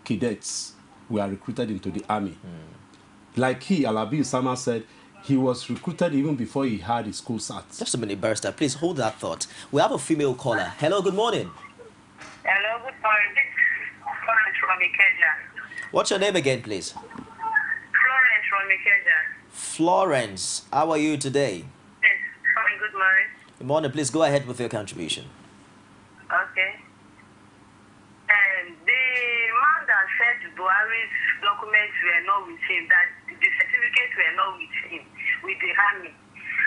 cadets, were recruited into the army. Like Alabi Usama said, he was recruited even before he had his school start. Just a minute, Barrister. Please hold that thought. We have a female caller. Hello, good morning. Hello, good morning. This is Florence from Ikeja. What's your name again, please? Florence from Ikeja. Florence, how are you today? Yes, fine, good morning. Good morning. Please go ahead with your contribution. Okay. The man that said Buhari's documents were not with him, that the certificates were not with him, with the army.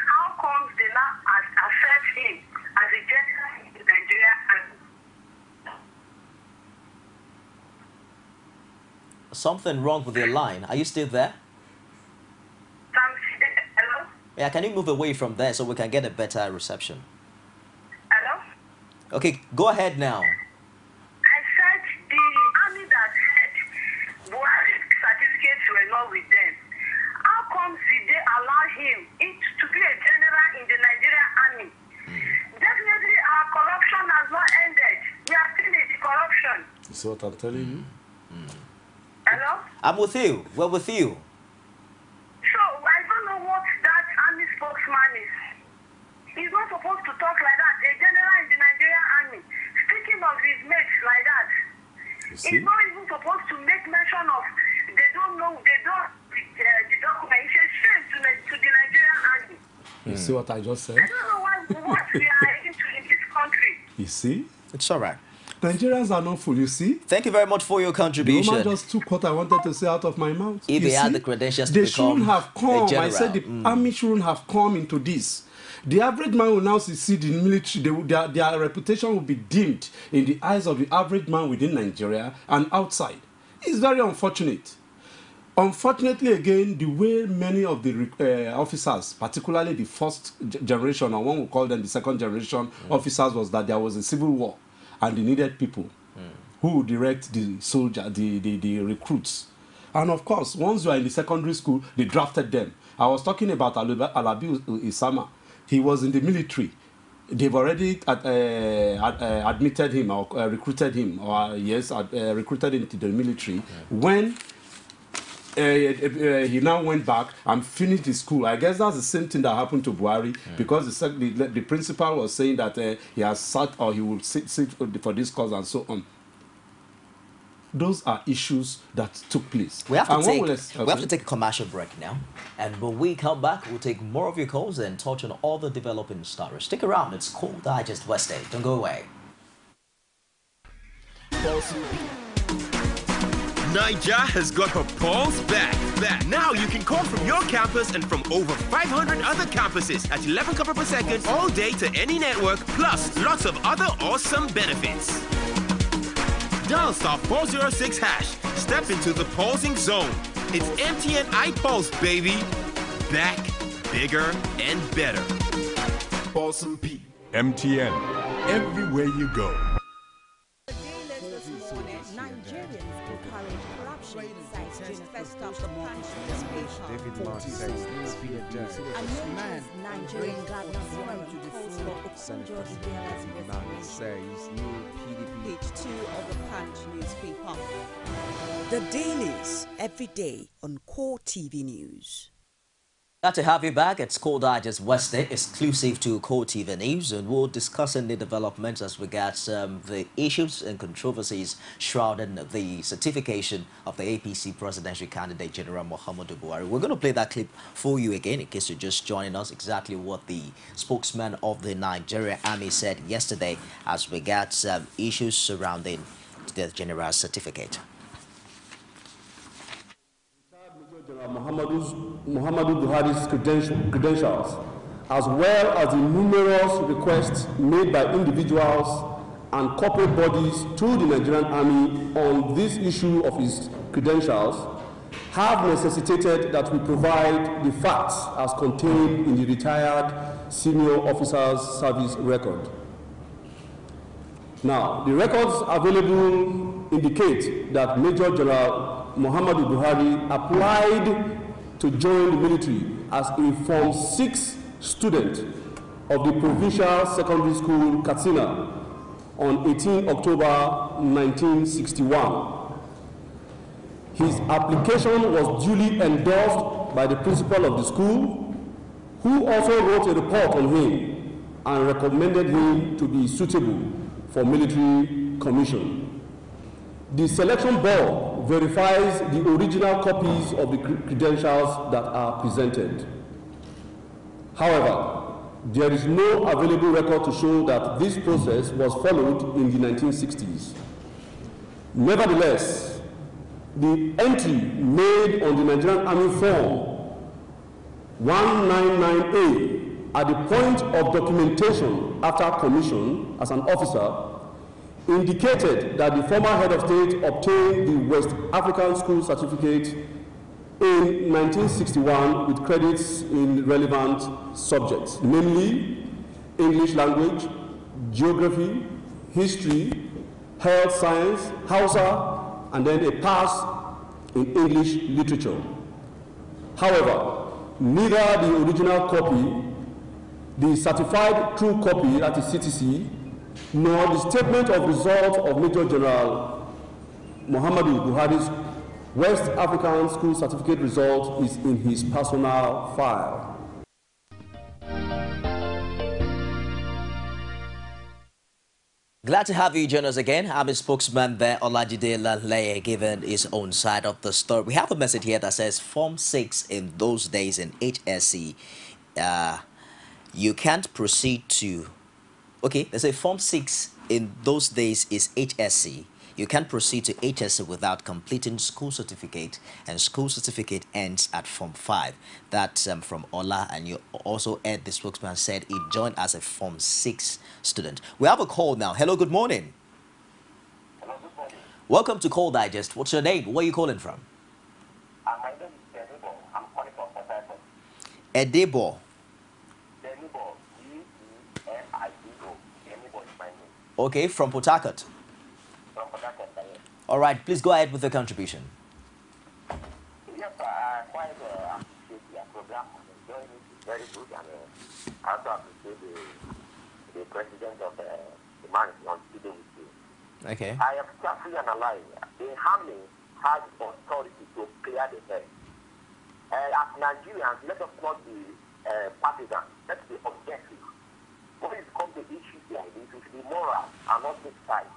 How comes they now accept him as a general in the Nigeria army? Something wrong with your line. Are you still there? Hello? Yeah, can you move away from there so we can get a better reception? Hello? Okay, go ahead now. I said the army that said Buhari's certificates were not with them. How comes did they allow him to be a general in the Nigerian army? Definitely our corruption has not ended. We are still in the corruption. You see what I'm telling you? Hello? I'm with you. We're with you. So, I don't know what that army spokesman is. He's not supposed to talk like that. A general in the Nigerian army, speaking of his mates like that. He's not even supposed to make mention of, they don't know, the document. It's a shame to the Nigerian army. You see what I just said? I don't know what we are into in this country. You see? It's all right. Nigerians are not full, you see? Thank you very much for your contribution. The woman just took what I wanted to say out of my mouth. If they had the credentials to they become shouldn't have come. a general. I said the army shouldn't have come into this. The average man will now succeed in military. Their reputation will be dimmed in the eyes of the average man within Nigeria and outside. It's very unfortunate. Unfortunately, again, the way many of the officers, particularly the first generation, or one will call them the second generation officers, was that there was a civil war and they needed people who would direct the soldier, the recruits. And of course, once you are in the secondary school, they drafted them. I was talking about Alabi Usama. He was in the military. They've already admitted him or recruited him, or recruited him into the military. When he now went back and finished his school. I guess that's the same thing that happened to Buhari, because the principal was saying that he has sat or he will sit for this cause and so on. Those are issues that took place. We have to take a commercial break now. And when we come back, we'll take more of your calls and touch on all the developing stories. Stick around. It's Cool Digest Wednesday. Don't go away. Niger has got her pulse back. Now you can call from your campus and from over 500 other campuses at 11 copies per second all day to any network, plus lots of other awesome benefits. Dial *406#. Step into the pulsing zone. It's MTN iPulse, baby. Back, bigger, and better. Awesome P. MTN. Everywhere you go. David Mark says it's been a Nigerian government calls for Okonjo Iweala's says new PDP. Page 2 of the Punch newspaper. The dailies every day on Core TV News. Glad to have you back. It's Core Digest Wednesday, exclusive to Core TV News, and we'll discuss the developments as regards the issues and controversies shrouding the certification of the APC presidential candidate, General Muhammadu Buhari. We're going to play that clip for you again in case you're just joining us, exactly what the spokesman of the Nigerian Army said yesterday as regards issues surrounding the general certificate. Muhammadu Buhari's credentials, as well as the numerous requests made by individuals and corporate bodies to the Nigerian Army on this issue of his credentials, have necessitated that we provide the facts as contained in the retired senior officer's service record. Now, the records available indicate that Major General Muhammadu Buhari applied to join the military as a Form 6 student of the Provincial Secondary School, Katsina, on 18 October 1961. His application was duly endorsed by the principal of the school, who also wrote a report on him and recommended him to be suitable for military commission. The selection board verifies the original copies of the credentials that are presented. However, there is no available record to show that this process was followed in the 1960s. Nevertheless, the entry made on the Nigerian Army Form 199A at the point of documentation after commission as an officer indicated that the former head of state obtained the West African School Certificate in 1961 with credits in relevant subjects, namely English language, geography, history, health science, Hausa, and then a pass in English literature. However, neither the original copy, the certified true copy, that is CTC, nor the statement of result of Major General Muhammadu Buhari's West African School Certificate result is in his personal file. Glad to have you join us again. I'm a spokesman there, Olajide Laleye, given his own side of the story. We have a message here that says Form 6 in those days in HSC, you can't proceed to... Okay, they say Form 6 in those days is HSC. You can't proceed to HSC without completing school certificate, and school certificate ends at Form 5. That's from Ola, and you also heard the spokesman said he joined as a Form 6 student. We have a call now. Hello, good morning. Hello, good morning. Welcome to Call Digest. What's your name? Where are you calling from? My name is Denibo. I'm calling from Port Harcourt. Edebo. Denibo. D-E-N-I-B-O. Denibo is my name. Okay, from Port Harcourt. All right, please go ahead with the contribution. Yes, I quite appreciate your program. I'm enjoying it. It's very good. And I also appreciate the president of the man on today with you. Okay. I have carefully analyzed. The army has authority to clear the air. As Nigerians, let us not be partisan. Let's be objective. When it comes to issues like this, it should be moral and not this side.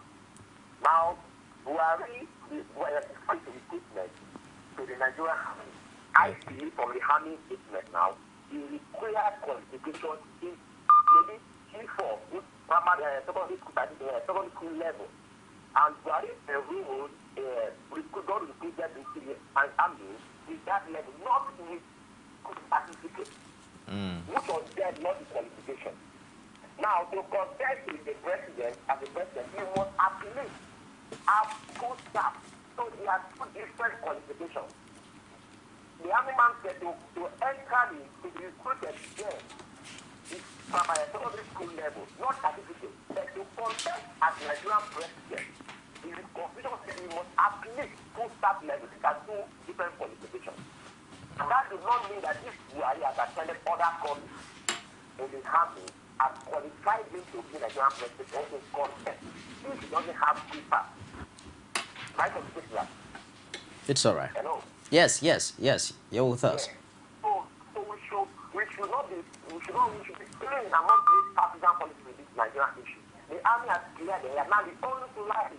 Now, Buhari is trying to recruitment to the Nigerian army. I see from the army statement now, the required qualification is maybe G4, secondary school level. And Buhari enrolled don't recruit them into the army with that level, not with certificate, which was there, not the qualification. Now, to contest with the president, as the president, he must appeal have two staff, so they are two different qualifications. The army man said to enter to be recruited there is from a secondary school level, not certificate, but to contest as Nigerian president. The constitution said we must appeal two staff levels, these are two different qualifications. And that does not mean that this Buhari has attended other courses in the army has qualified him to be Nigerian president or to contest. If he doesn't have paper, right on the paper. It's all right. Hello. Yes. You're with us. So we should be clean among these partisan politics with this Nigerian issue. The army has cleared the air. Now the only thing like the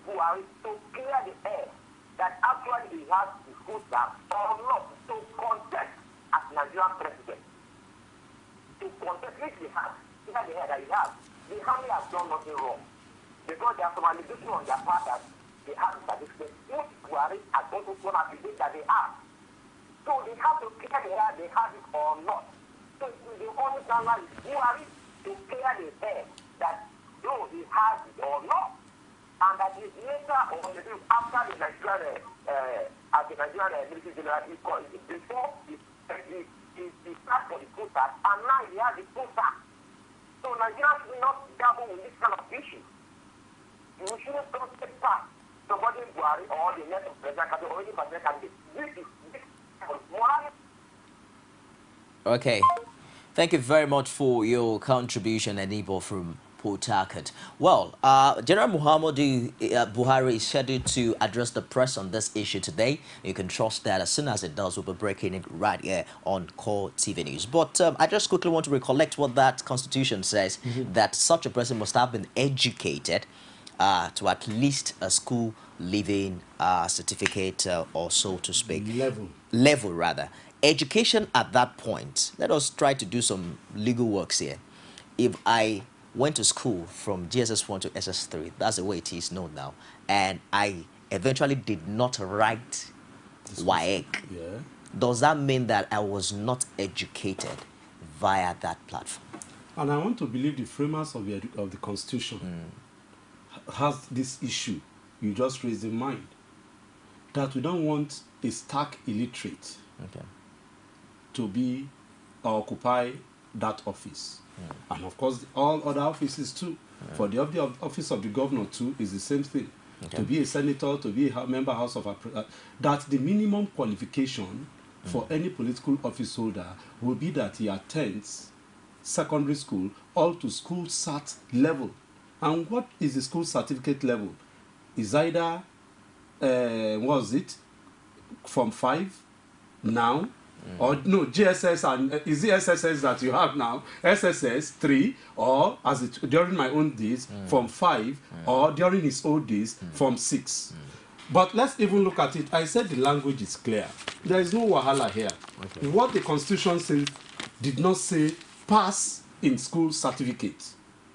Buhari to clear the air that actually he has the school staff or not to contest as Nigerian president. To contest which he has, clear the air that he has. The army has done nothing wrong. Because there are some allegations on their part that they have certificates, which Buhari has also shown affidavit that they have. So they have to clear the air, they have it or not. So the only time is Buhari to clear the air that though he has it or not, and that is later or after the Nigerian, as the Nigerian military general, before he starts for the quota, and now he has the quota. So Nigeria should not dabble in this kind of issue. You shouldn't come take part. Somebody Buhari or the next president can already candidate. This is moral. Okay. Thank you very much for your contribution, Anibo from Port Harcourt. Well, General Muhammadu Buhari is scheduled to address the press on this issue today. You can trust that as soon as it does, we'll be breaking it right here on Core TV News. But I just quickly want to recollect what that constitution says, that such a person must have been educated to at least a school leaving certificate or so to speak. Level, rather. Education at that point. Let us try to do some legal works here. If I went to school from GSS 1 to SS 3, that's the way it is known now, and I eventually did not write WAEC, does that mean that I was not educated via that platform? And I want to believe the framers of the Constitution has this issue you just raised in mind, that we don't want a stark illiterate to be or occupy that office. And of course, all other offices too. For the office of the governor too is the same thing. To be a senator, to be a member House of that the minimum qualification for any political office holder will be that he attends secondary school or to school cert level. And what is the school certificate level? Is either what was it? From 5 now? Or no, GSS and is the SSS that you have now, SSS 3, or as it during my own days from 5, or during his old days from 6. But let's even look at it. I said the language is clear. There is no wahala here. What the Constitution says did not say pass in school certificate.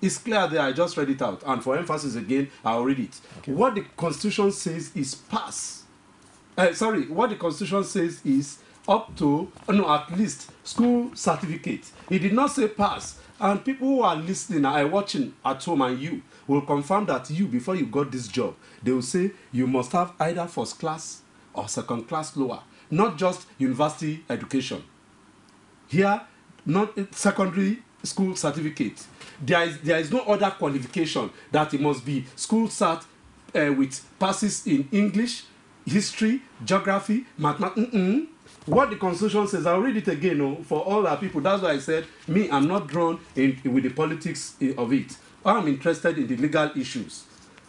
It's clear there. I just read it out, and for emphasis again, I'll read it. What the Constitution says is pass. What the Constitution says is up to, at least school certificate. He did not say pass. And people who are listening are watching at home, and you will confirm that before you got this job, they will say you must have either first class or second class lower, not just university education. Here, not secondary school certificate. There is no other qualification that it must be school cert with passes in English, history, geography, mathematics. What the Constitution says, I'll read it again for all our people. That's why I said, I'm not drawn in with the politics of it. I'm interested in the legal issues.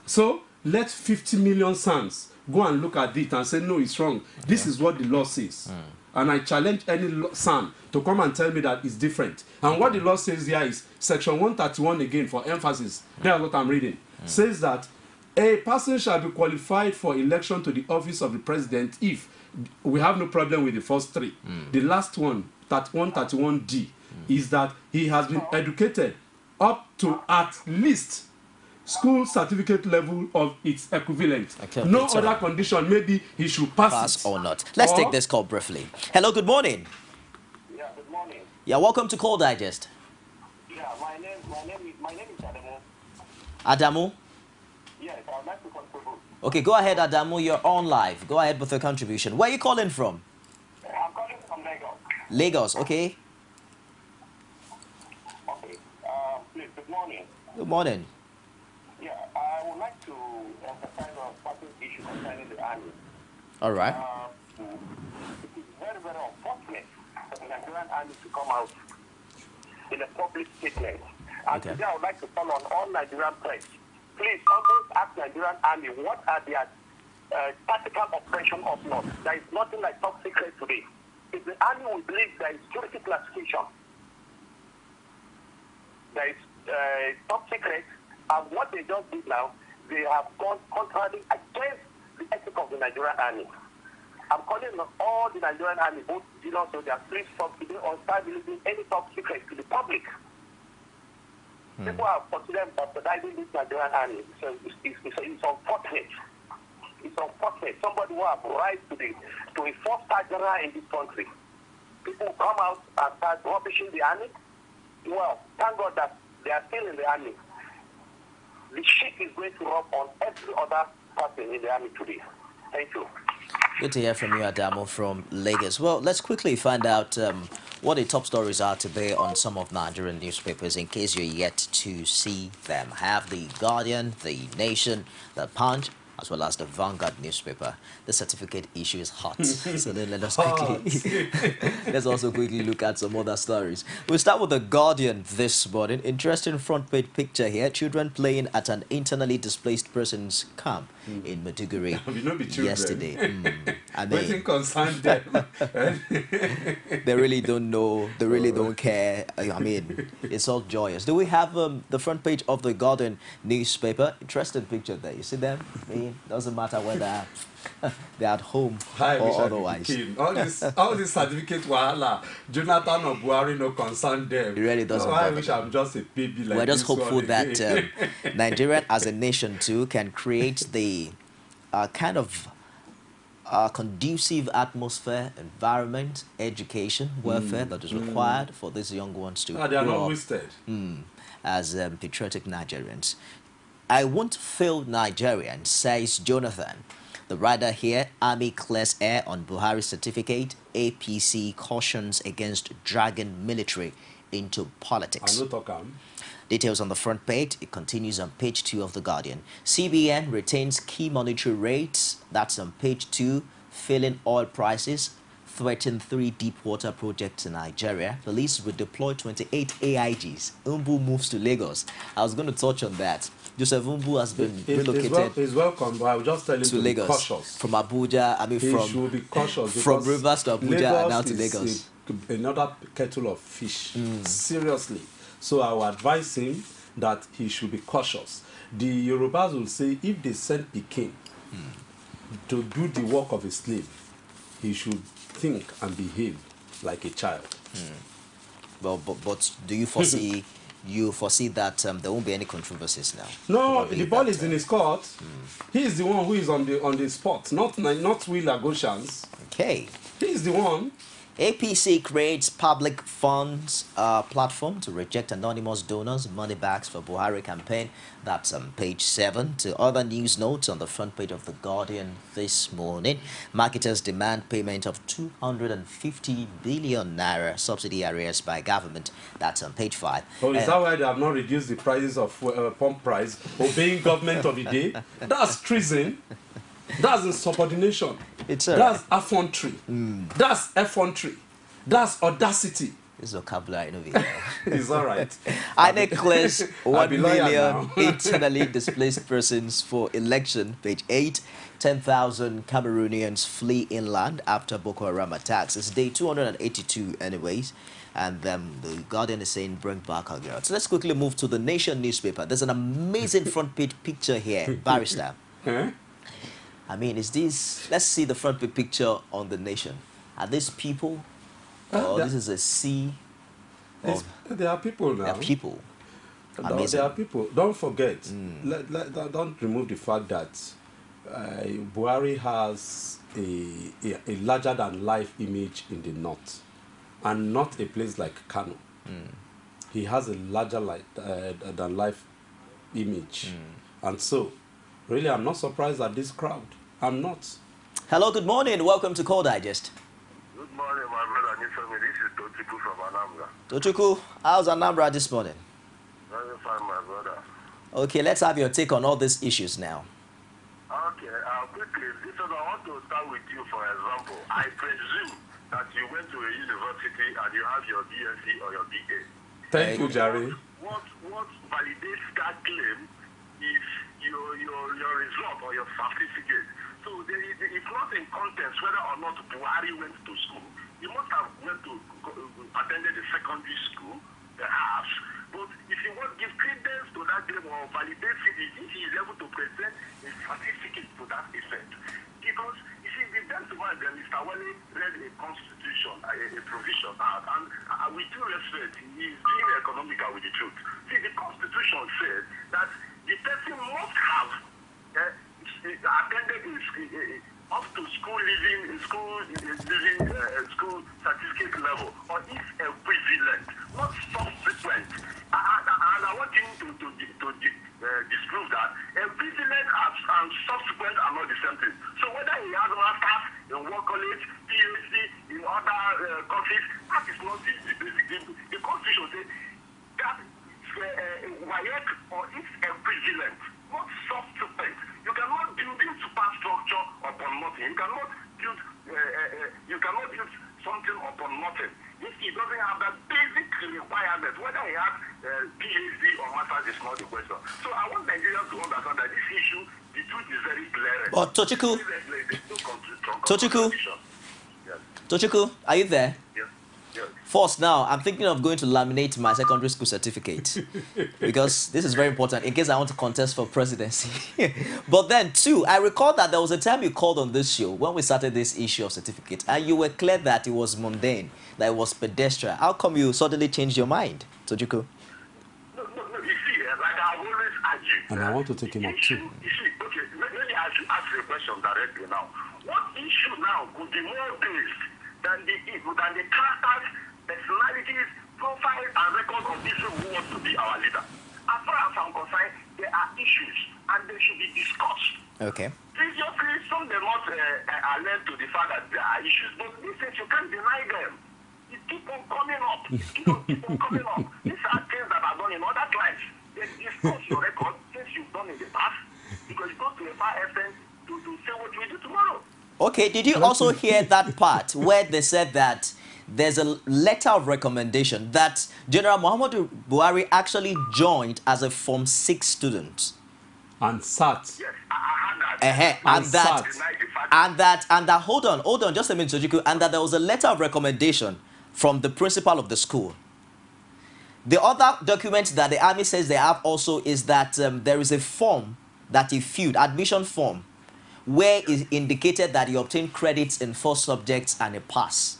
So let 50 million sons go and look at it and say, no, it's wrong. This is what the law says. And I challenge any son to come and tell me that it's different. And what the law says here is Section 131 again, for emphasis. That's what I'm reading. Says that a person shall be qualified for election to the office of the president if we have no problem with the first 3. The last one, that 131D, is that he has been educated up to at least school certificate level of its equivalent. No other condition. Maybe he should pass it or not. Let's take this call briefly. Hello, good morning. Yeah, good morning. Yeah, welcome to Call Digest. Yeah, my name is Adamu. Adamu? Yes, I would like to contribute. Okay, go ahead, Adamu. You're on live. Go ahead with your contribution. Where are you calling from? I'm calling from Lagos. Lagos, okay. Okay. Please, good morning. Good morning. Yeah, I would like to emphasize on a certain issue concerning the army. All right. It is very, very unfortunate for the Nigerian army to come out in a public statement. And today I would like to call on all Nigerian press. Please, always ask Nigerian army what are their tactical operation of north. There is nothing like top secret today. If the army will believe there is security classification, there is top secret, and what they just did now, they have gone contrary against the ethics of the Nigerian army. I'm calling on all the Nigerian army, both junior soldiers, please stop today or start releasing any top secret to the public. People are considering subsidizing this Nigerian army. So it's unfortunate. It's unfortunate. Somebody who have rise to a 4-star general in this country. People come out and start rubbishing the army. Well, thank God that they are still in the army. The shit is going to rub on every other person in the army today. Thank you. Good to hear from you, Adamo, from Lagos. Well, let's quickly find out what the top stories are today on some of Nigerian newspapers, in case you're yet to see them. I have The Guardian, The Nation, The Punch, as well as the Vanguard newspaper. The certificate issue is hot. So then let us quickly let's also quickly look at some other stories. We'll start with the Guardian this morning. Interesting front page picture here. Children playing at an internally displaced persons camp in Maiduguri yesterday. I mean, them. they really don't know. They really don't care. I mean, it's all joyous. Do we have the front page of the Guardian newspaper? Interesting picture there. You see them? I mean, doesn't matter whether they're at home or otherwise. All this certificate wahala, Jonathan or Buhari no concern them. It really doesn't. I wish I'm just a baby like We're just this hopeful that Nigeria as a nation too can create the kind of conducive atmosphere, environment, education, welfare that is required for these young ones to they are grow not up, wasted. As patriotic Nigerians. I won't fail Nigerians, says Jonathan. The rider here, Army clears air on Buhari certificate. APC cautions against dragging military into politics. I know talk. Details on the front page. It continues on page 2 of The Guardian. CBN retains key monetary rates. That's on page 2. Falling oil prices threaten 3 deep water projects in Nigeria. Police will deploy 28 AIGs. Umbu moves to Lagos. I was going to touch on that. Joseph Umbu has been relocated. He's welcome, but I will just tell him to Lagos. Be cautious. From Abuja, I mean, he should be cautious from Rivers to Abuja Lagos and now to Lagos. Another kettle of fish. Seriously. So I will advise him that he should be cautious. The Yorubas will say if they send Peking to do the work of a slave, he should think and behave like a child. Well, but do you foresee that there won't be any controversies now? No, the ball is in his court. He is the one who is on the spot, not we Lagosians. Okay. He is the one. APC creates public funds platform to reject anonymous donors, money bags for Buhari campaign. That's on page 7. To other news notes on the front page of The Guardian this morning. Marketers demand payment of 250 billion naira subsidy arrears by government. That's on page 5. Oh, is that why they have not reduced the prices of pump price, obeying government of the day? That's treason. That's insubordination. That's effrontery. That's effrontery. That's audacity. This vocabulary innovation. It's all right. INEC clears 1 million internally displaced persons for election. Page 8. 10,000 Cameroonians flee inland after Boko Haram attacks. It's day 282 anyways. And the Guardian is saying, bring back our girls. So let's quickly move to the Nation newspaper. There's an amazing front page picture here, Barrister. I mean, is this... Let's see the front page picture on the Nation. Are these people? Or this is a sea? There are people now. There are people. There are people. Don't forget. Don't remove the fact that Buhari has a larger-than-life image in the north. And not a place like Kano. He has a larger-than-life image. And so... Really, I'm not surprised at this crowd. I'm not. Hello, good morning. Welcome to Call Digest. Good morning, my brother. This is Tochuku from Anambra. Tochuku, how's Anambra this morning? Very fine, my brother. Okay, let's have your take on all these issues now. Okay, quickly, I want to start with you, for example. I presume that you went to a university and you have your BSc or your BA. Thank you, Jerry. What validates that claim is your result or your certificate. So it's not in context whether or not Buhari went to school. He must have attended a secondary school, perhaps. But if you want to give credence to that claim or validate it, if he is able to present a certificate to that effect. Because you see, the gentleman, Mr. Wale, read a constitution, a provision out, and with due respect, he is being economical with the truth. See, the constitution said that the person must have attended up to school certificate level, or if equivalent, not subsequent. And I want him to disprove that equivalent and subsequent are not the same thing. So whether he has masters in work college, PhD in other countries, that is not the basic thing. The constitution says that WAEC or its equivalent, not subsequent. You cannot do this Oh, Tochukwu. Tochukwu, are you there? Yes. First, now, I'm thinking of going to laminate my secondary school certificate because this is very important in case I want to contest for presidency. But then, two, I recall that there was a time you called on this show when we started this issue of certificate, and you were clear that it was mundane, that it was pedestrian. How come you suddenly changed your mind, Tochukwu? No, you see, like I've always argued. And I want to take him up too. You see, okay, maybe I should ask you a question directly now. What issue now could be more based than the characters, personalities, profiles, and records of this who wants to be our leader? As far as I'm concerned, there are issues, and they should be discussed. Okay. Previously, some may not alert to the fact that there are issues, but these things, you can't deny them. It keep on coming up. These are things that are done in other clients. They discuss your record, things you've done in the past, because it goes to a far extent to say what we do tomorrow. Okay, did you also hear that part where they said that there's a letter of recommendation that General Muhammadu Buhari actually joined as a Form 6 student? And sat. Yes, I heard that. And that, hold on, just a minute, Tochukwu, and that there was a letter of recommendation from the principal of the school. The other document that the army says they have also is that there is a form that he filled, admission form, where it indicated that he obtained credits in 4 subjects and a pass.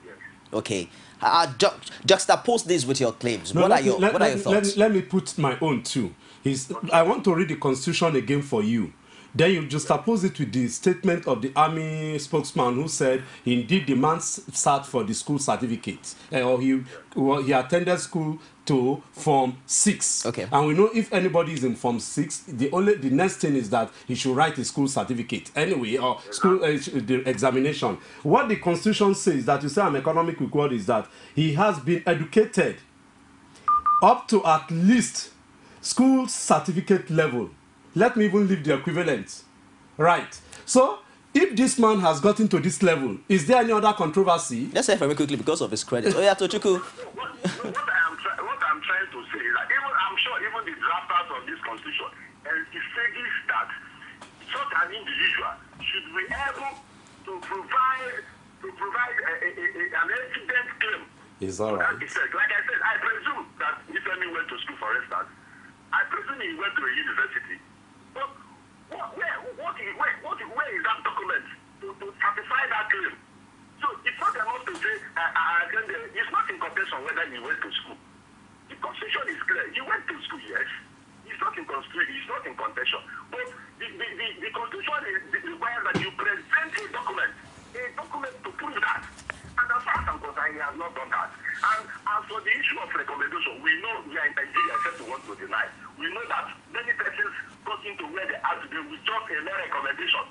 Yes. Okay. Juxtapose this with your claims. What are your thoughts? Let me put my own too. I want to read the Constitution again for you. Then you juxtapose it with the statement of the army spokesman who said indeed the man sat for the school certificate, or he attended school to Form 6. Okay. And we know if anybody is in Form 6, the next thing is that he should write a school certificate anyway, or school the examination. What the Constitution says that you say an economic record is that he has been educated up to at least school certificate level. Let me even leave the equivalent. Right. So, if this man has gotten to this level, is there any other controversy? Let's say very quickly because of his credit. Oh yeah, Tochukwu. What I'm trying to say is that I'm sure even the drafters of this constitution envisage that such an individual should be able to provide an evident claim. Is all right. Like I said, I presume that if any went to school, for instance, I presume he went to a university. But where is that document to satisfy that claim? So it's not enough to say it's not in contention whether he went to school. The Constitution is clear. He went to school, yes. It's not in contention. But the Constitution requires that you present a document to prove that. And as far as I'm concerned, he has not done that. And as for the issue of recommendation, we know we are in Nigeria, except to want to deny. We know that many persons got into where they are today with just a mere recommendation.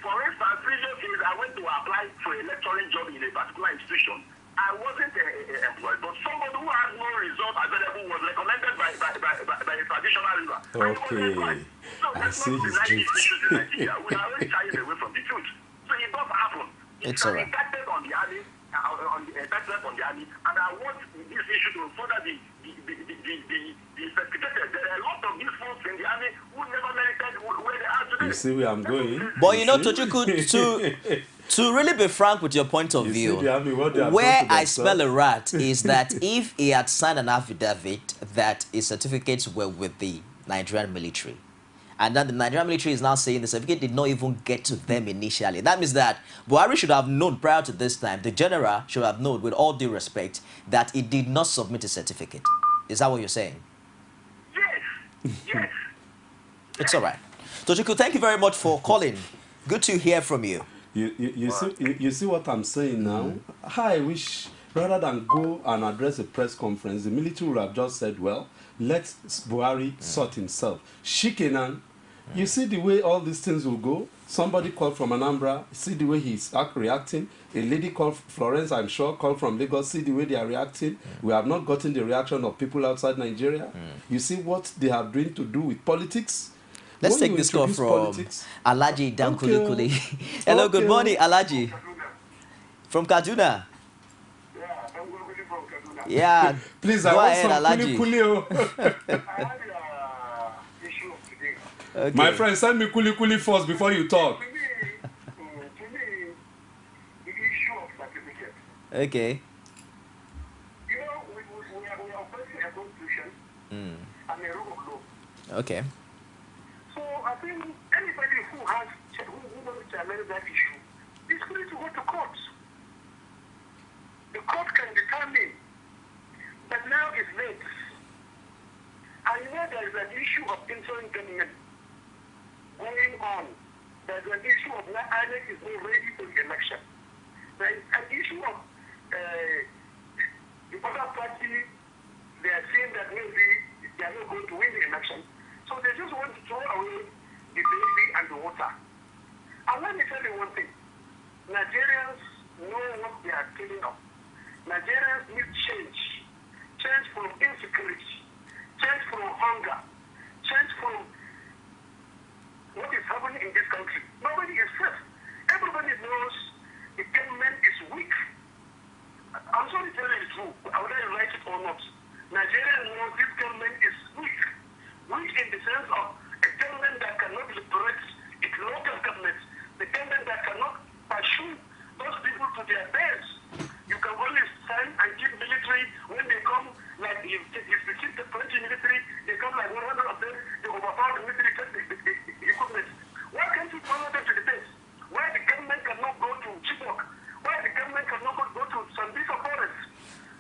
For instance, previously I went to apply for a lecturing job in a particular institution. I wasn't employed, but somebody who had no result available was recommended by a traditional leader. Okay. So let's not deny these issues in Nigeria. We are already shying away from the truth. So it does happen. It's all right. Indicted on the army, and I want this issue to further be investigated. There are a lot of these folks in the army who never merited where they are today. You see where I'm going? But you know, Tochukwu, to really be frank with your point of view, where I smell a rat is that if he had signed an affidavit that his certificates were with the Nigerian military, and then the Nigerian military is now saying the certificate did not even get to them initially. That means that Buhari should have known prior to this time, the general should have known, with all due respect, that he did not submit a certificate. Is that what you're saying? Yes. It's all right. Tochukwu, thank you very much for calling. Good to hear from you. You see what I'm saying now? I wish, rather than go and address a press conference, the military would have just said, well, let Buhari sort himself. Shikenan, you see the way all these things will go? Somebody called from Anambra, see the way he's reacting. A lady called Florence, I'm sure, called from Lagos, see the way they are reacting. We have not gotten the reaction of people outside Nigeria. You see what they are doing to do with politics? Let's take this call from Alaji Dankulikuli. Hello, good morning, Alaji. From Kaduna. Yeah, please, go I want ahead, some Alaji. kuli-kuli. I had an issue of today. Okay. My friend, send me kuli kuli first before you talk. To me, the issue of certificate. Okay. You know, we are operating a constitution and a rule of law. Okay. So I think anybody who wants to challenge that issue is free to go to court. The court can determine, but now it's late. I know there is an issue of interim government going on. There's an issue of INEC is not ready for the election. There is an issue of the other party, they are saying that maybe they are not going to win the election. So they just want to throw away the baby and the water. And let me tell you one thing. Nigerians know what they are killing of. Nigerians need change. Change from insecurity. Change from hunger. Change from what is happening in this country. Nobody is safe. Everybody knows the government is weak. I'm sorry to tell you the truth, whether you like it or not. Nigerians know this government is weak. Weak in the sense of a government that cannot liberate its local government, the government that cannot pursue those people to their base. You can only stand and give military when they come, like if you keep the 20 military, they come like 100 of them, they overpower the military equipment. Why can't you follow them to the base? Why the government cannot go to Chibok? Why the government cannot go to Sambisa Forest?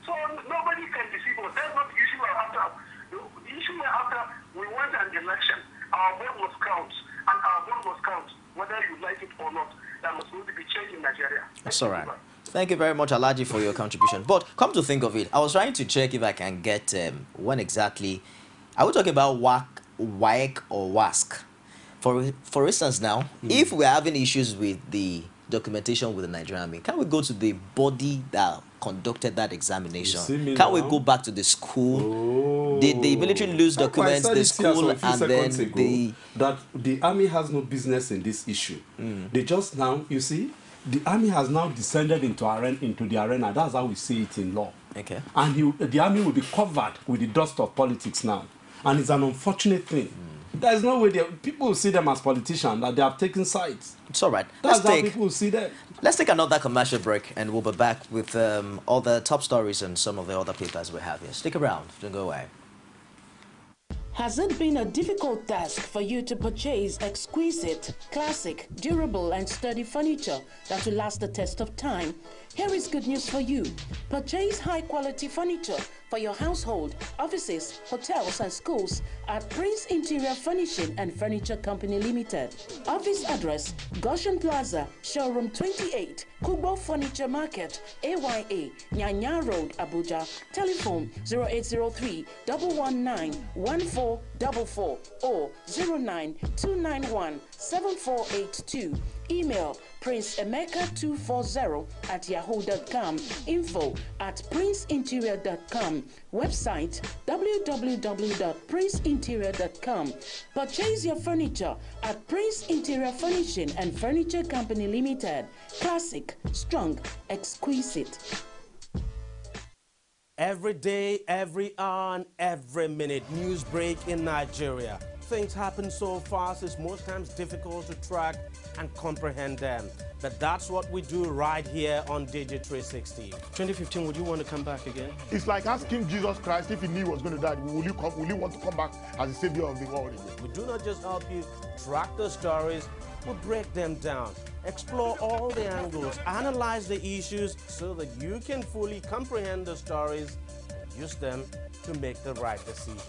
So nobody can deceive us. That's not the issue we're after. The issue we're after, we want an election. Our vote must count. And our vote must count, whether you like it or not. There must be change in Nigeria. That's all right. Thank you very much, Alaji, for your contribution. But come to think of it, I was trying to check if I can get when exactly. Are we talking about WAEC or WASC? For instance, now, if we're having issues with the documentation with the Nigerian Army, can we go to the body that conducted that examination? Can we go back to the school? Did the military lose documents, the school, and then that the army has no business in this issue. They just now, you see, the army has now descended into the arena. That's how we see it in law. Okay. And the army will be covered with the dust of politics now. And it's an unfortunate thing. There's no way people will see them as politicians, that they have taken sides. It's all right. That's how people will see them. Let's take another commercial break, and we'll be back with all the top stories and some of the other papers we have here. Stick around. Don't go away. Has it been a difficult task for you to purchase exquisite, classic, durable and sturdy furniture that will last the test of time? Here is good news for you. Purchase high-quality furniture for your household, offices, hotels and schools at Prince Interior Furnishing and Furniture Company Limited. Office address, Goshen Plaza, Showroom 28, Kubo Furniture Market, AYA, Nyanya Road, Abuja. Telephone 0803-119-1444 or 09291-7482. Email princeemeka240@yahoo.com. info@princeinterior.com. Website www.princeinterior.com. Purchase your furniture at Prince Interior Furnishing and Furniture Company Limited. Classic, strong, exquisite. Every day, every hour, and every minute, news break in Nigeria. Things happen so fast, it's most times difficult to track and comprehend them. But that's what we do right here on Digi360. 2015, would you want to come back again? It's like asking Jesus Christ if he knew he was going to die, will you want to come back as the savior of the world again? We do not just help you track the stories, we break them down, explore all the angles, analyze the issues so that you can fully comprehend the stories and use them to make the right decisions.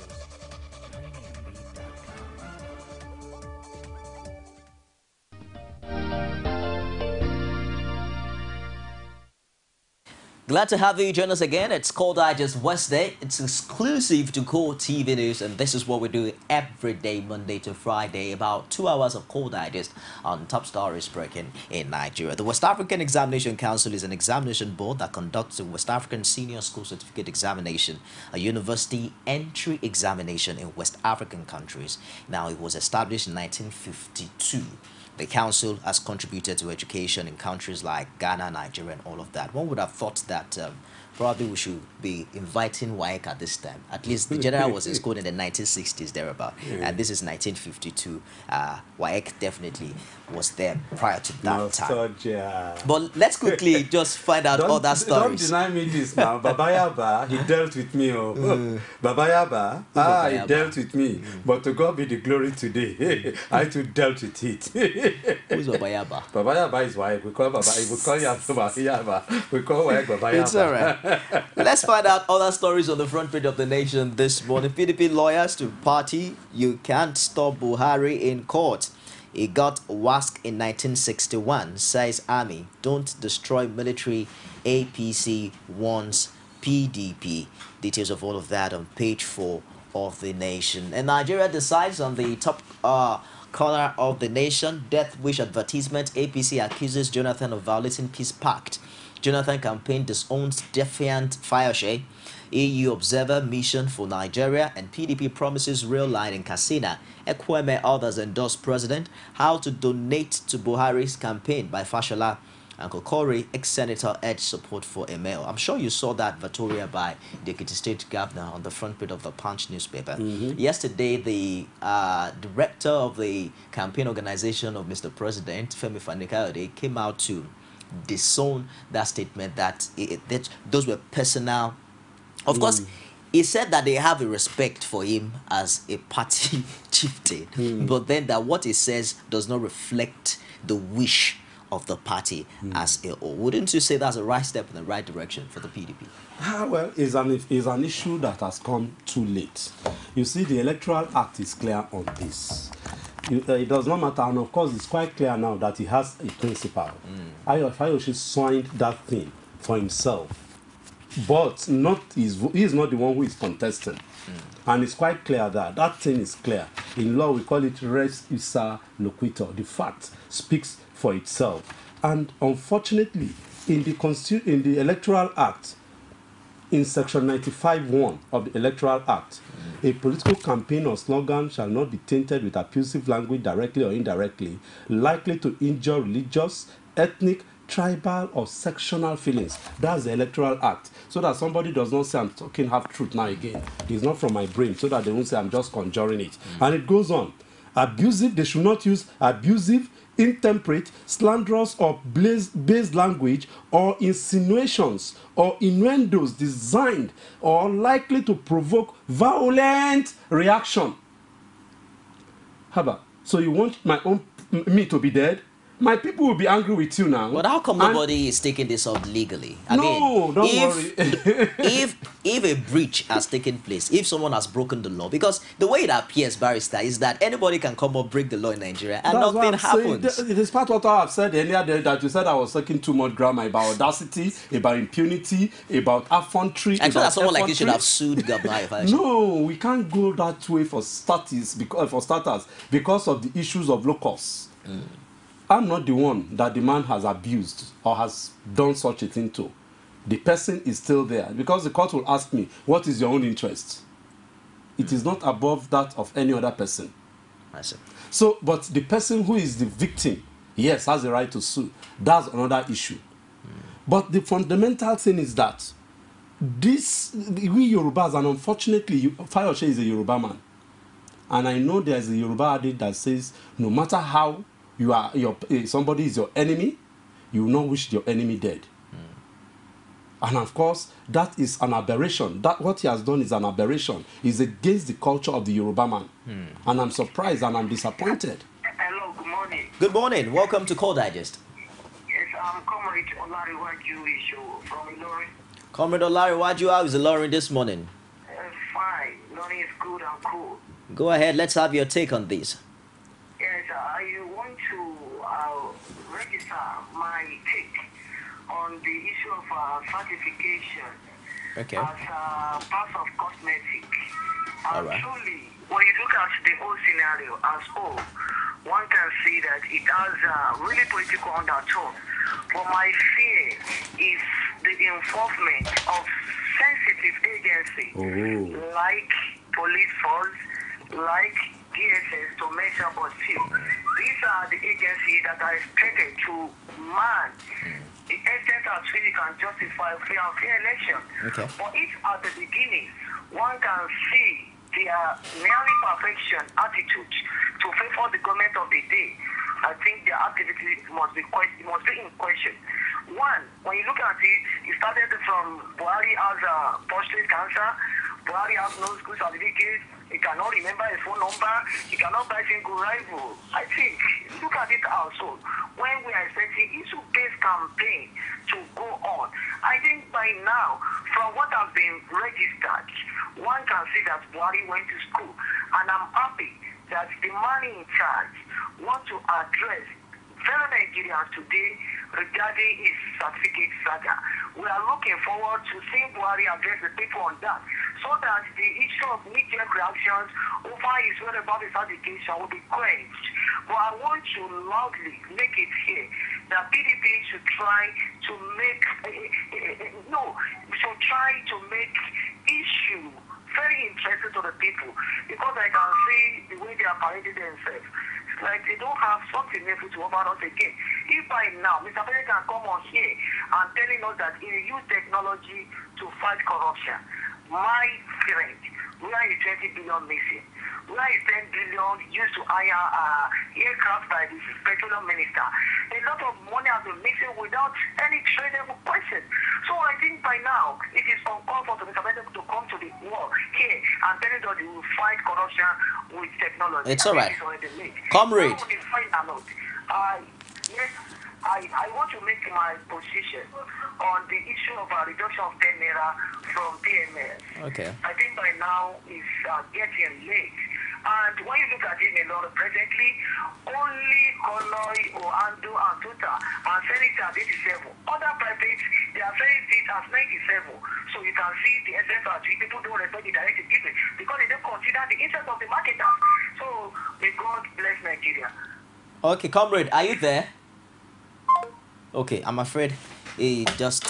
Glad to have you join us again. It's Core Digest Wednesday. It's exclusive to Core TV News, and this is what we do every day, Monday to Friday, about 2 hours of Core Digest on top stories breaking in Nigeria. The West African Examination Council is an examination board that conducts the West African Senior School Certificate Examination, a university entry examination in West African countries. Now, it was established in 1952. The council has contributed to education in countries like Ghana, Nigeria, and all of that. One would have thought that probably we should be inviting WAEC at this time. At least the general was in school in the 1960s, thereabout. And this is 1952. WAEC definitely was there prior to that time. But let's quickly just find out other stories. Don't deny me this now. Baba Yaba, he dealt with me. Baba Yaba, he dealt with me. But to God be the glory today. I too dealt with it. Who's Baba Yaba? Baba Yaba is WAEC. We call Baba. We call Yaba. We call WAEC Baba Yaba. It's all right. Let's find out other stories on the front page of the Nation this morning. PDP lawyers to party, you can't stop Buhari in court. He got WASC in 1961, says army. Don't destroy military. APC warns PDP. Details of all of that on page 4 of the Nation. And Nigeria decides on the top corner of the Nation. Death wish advertisement. APC accuses Jonathan of violating peace pact. Jonathan campaign disowns defiant Fayose. EU observer mission for Nigeria, and PDP promises rail line in Katsina. Ekweme others endorse president. How to donate to Buhari's campaign by Fashola. Uncle Corey, ex-senator, urged support for Emil. I'm sure you saw that Vatoria by the Ekiti State Governor on the front page of the Punch newspaper. Yesterday, the director of the campaign organization of Mr. President, Femi Fani-Kayode, came out to disown that statement that those were personal. Of course, he said that they have a respect for him as a party chieftain, but then that what he says does not reflect the wish of the party as a whole. Wouldn't you say that's a right step in the right direction for the PDP? Well, it's an issue that has come too late. You see, the Electoral Act is clear on this. It does not matter, and of course it's quite clear now that he has a principle. Fayose signed that thing for himself, but he is not the one who is contesting. And it's quite clear that that thing is clear. In law, we call it res ipsa loquitur. The fact speaks for itself. And unfortunately, in the Electoral Act, in section 95(1) of the Electoral Act, a political campaign or slogan shall not be tainted with abusive language directly or indirectly, likely to injure religious, ethnic, tribal, or sectional feelings. That's the Electoral Act. So that somebody does not say I'm talking half-truth now again. It's not from my brain, so that they won't say I'm just conjuring it. And it goes on. Abusive, they should not use abusive, intemperate, slanderous, or based language, or insinuations or innuendos designed or likely to provoke violent reaction. Haba, so you want me to be dead? My people will be angry with you now. But how come nobody is taking this up legally? I mean, don't worry. if a breach has taken place, if someone has broken the law, because the way it appears, Barrister, is that anybody can come up, break the law in Nigeria, and nothing happens. It is part of what I have said earlier there, that you said I was talking too much grammar about audacity, about impunity, about effrontery. I thought that someone like this should have sued Governor. No, we can't go that way for starters because of the issues of locus. I'm not the one that the man has abused or has done such a thing to. The person is still there because the court will ask me, what is your own interest? It is not above that of any other person. I see. So, but the person who is the victim, yes, has the right to sue. That's another issue. But the fundamental thing is that we Yorubas, and unfortunately, Fayose is a Yoruba man. And I know there's a Yoruba adage that says, no matter how somebody is your enemy, you will not wish your enemy dead. And of course, that is an aberration. That what he has done is an aberration. It's against the culture of the Yoruba man. And I'm surprised and I'm disappointed. Hello, good morning. Good morning. Welcome to Call Digest. Yes, I'm Comrade Olariwaju from Ilorin. Comrade Olariwaju, how is Ilorin this morning? Fine. Ilorin is good and cool. Go ahead. Let's have your take on this. Yes, I want to register my take on the issue of certification as part of cosmetic. Truly, when you look at the whole scenario as whole, one can see that it has a really political undertone. But my fear is the involvement of sensitive agencies like police force, like DSS, to mention but few. These are the agencies that are expected to man the essence at which you can justify a free and fair election. Okay. But if at the beginning one can see their nearly perfection attitude to favor the government of the day, I think their activity must be in question. One, when you look at it, it started from Buhari has prostate cancer. Buhari has no school certificate. He cannot remember his phone number. He cannot buy single rifle. I think, look at it also. When we are expecting issue-based campaign to go on, I think by now, from what has been registered, one can see that Buhari went to school. And I'm happy that the man in charge wants to address fellow Nigerians today regarding his certificate saga. We are looking forward to seeing Buhari address the people on that, so that the issue of knee-jerk reactions over his whereabouts certification will be quenched. But I want to loudly make it clear that PDP should try to make issue very interesting to the people, because I can see the way they are parading themselves. It's like they don't have something able to offer us again. If by now Mr. President can come on here and telling us that he will use technology to fight corruption, my friend, where is 20 billion missing? Where is 10 billion used to hire aircraft by the petroleum minister? A lot of money has been missing without any tradable question. So I think by now it is uncalled for Mr. President to come to the wall here and tell us that he will fight corruption with technology. It's all right. Comrade. Yes, I want to make my position on the issue of a reduction of 10 naira from PMS. Okay. I think by now it's getting late. And when you look at it in a lot presently, only Koloi, Oando, and Tuta are selling it at 87. Other privates, they are selling it at 97. So you can see the SFRG, people don't respect the directive given because they don't consider the interest of the marketers. So may God bless Nigeria. Okay, comrade, are you there? Okay, I'm afraid he just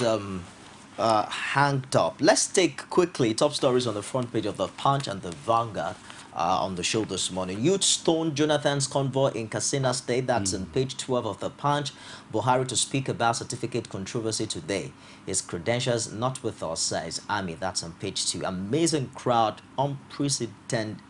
hanged up. Let's take quickly top stories on the front page of the Punch and the Vanguard on the show this morning. Youth stoned Jonathan's convoy in Katsina State. That's on page 12 of the Punch. Buhari to speak about certificate controversy today. His credentials not with us, says Army. That's on page 2. Amazing crowd, unprecedented.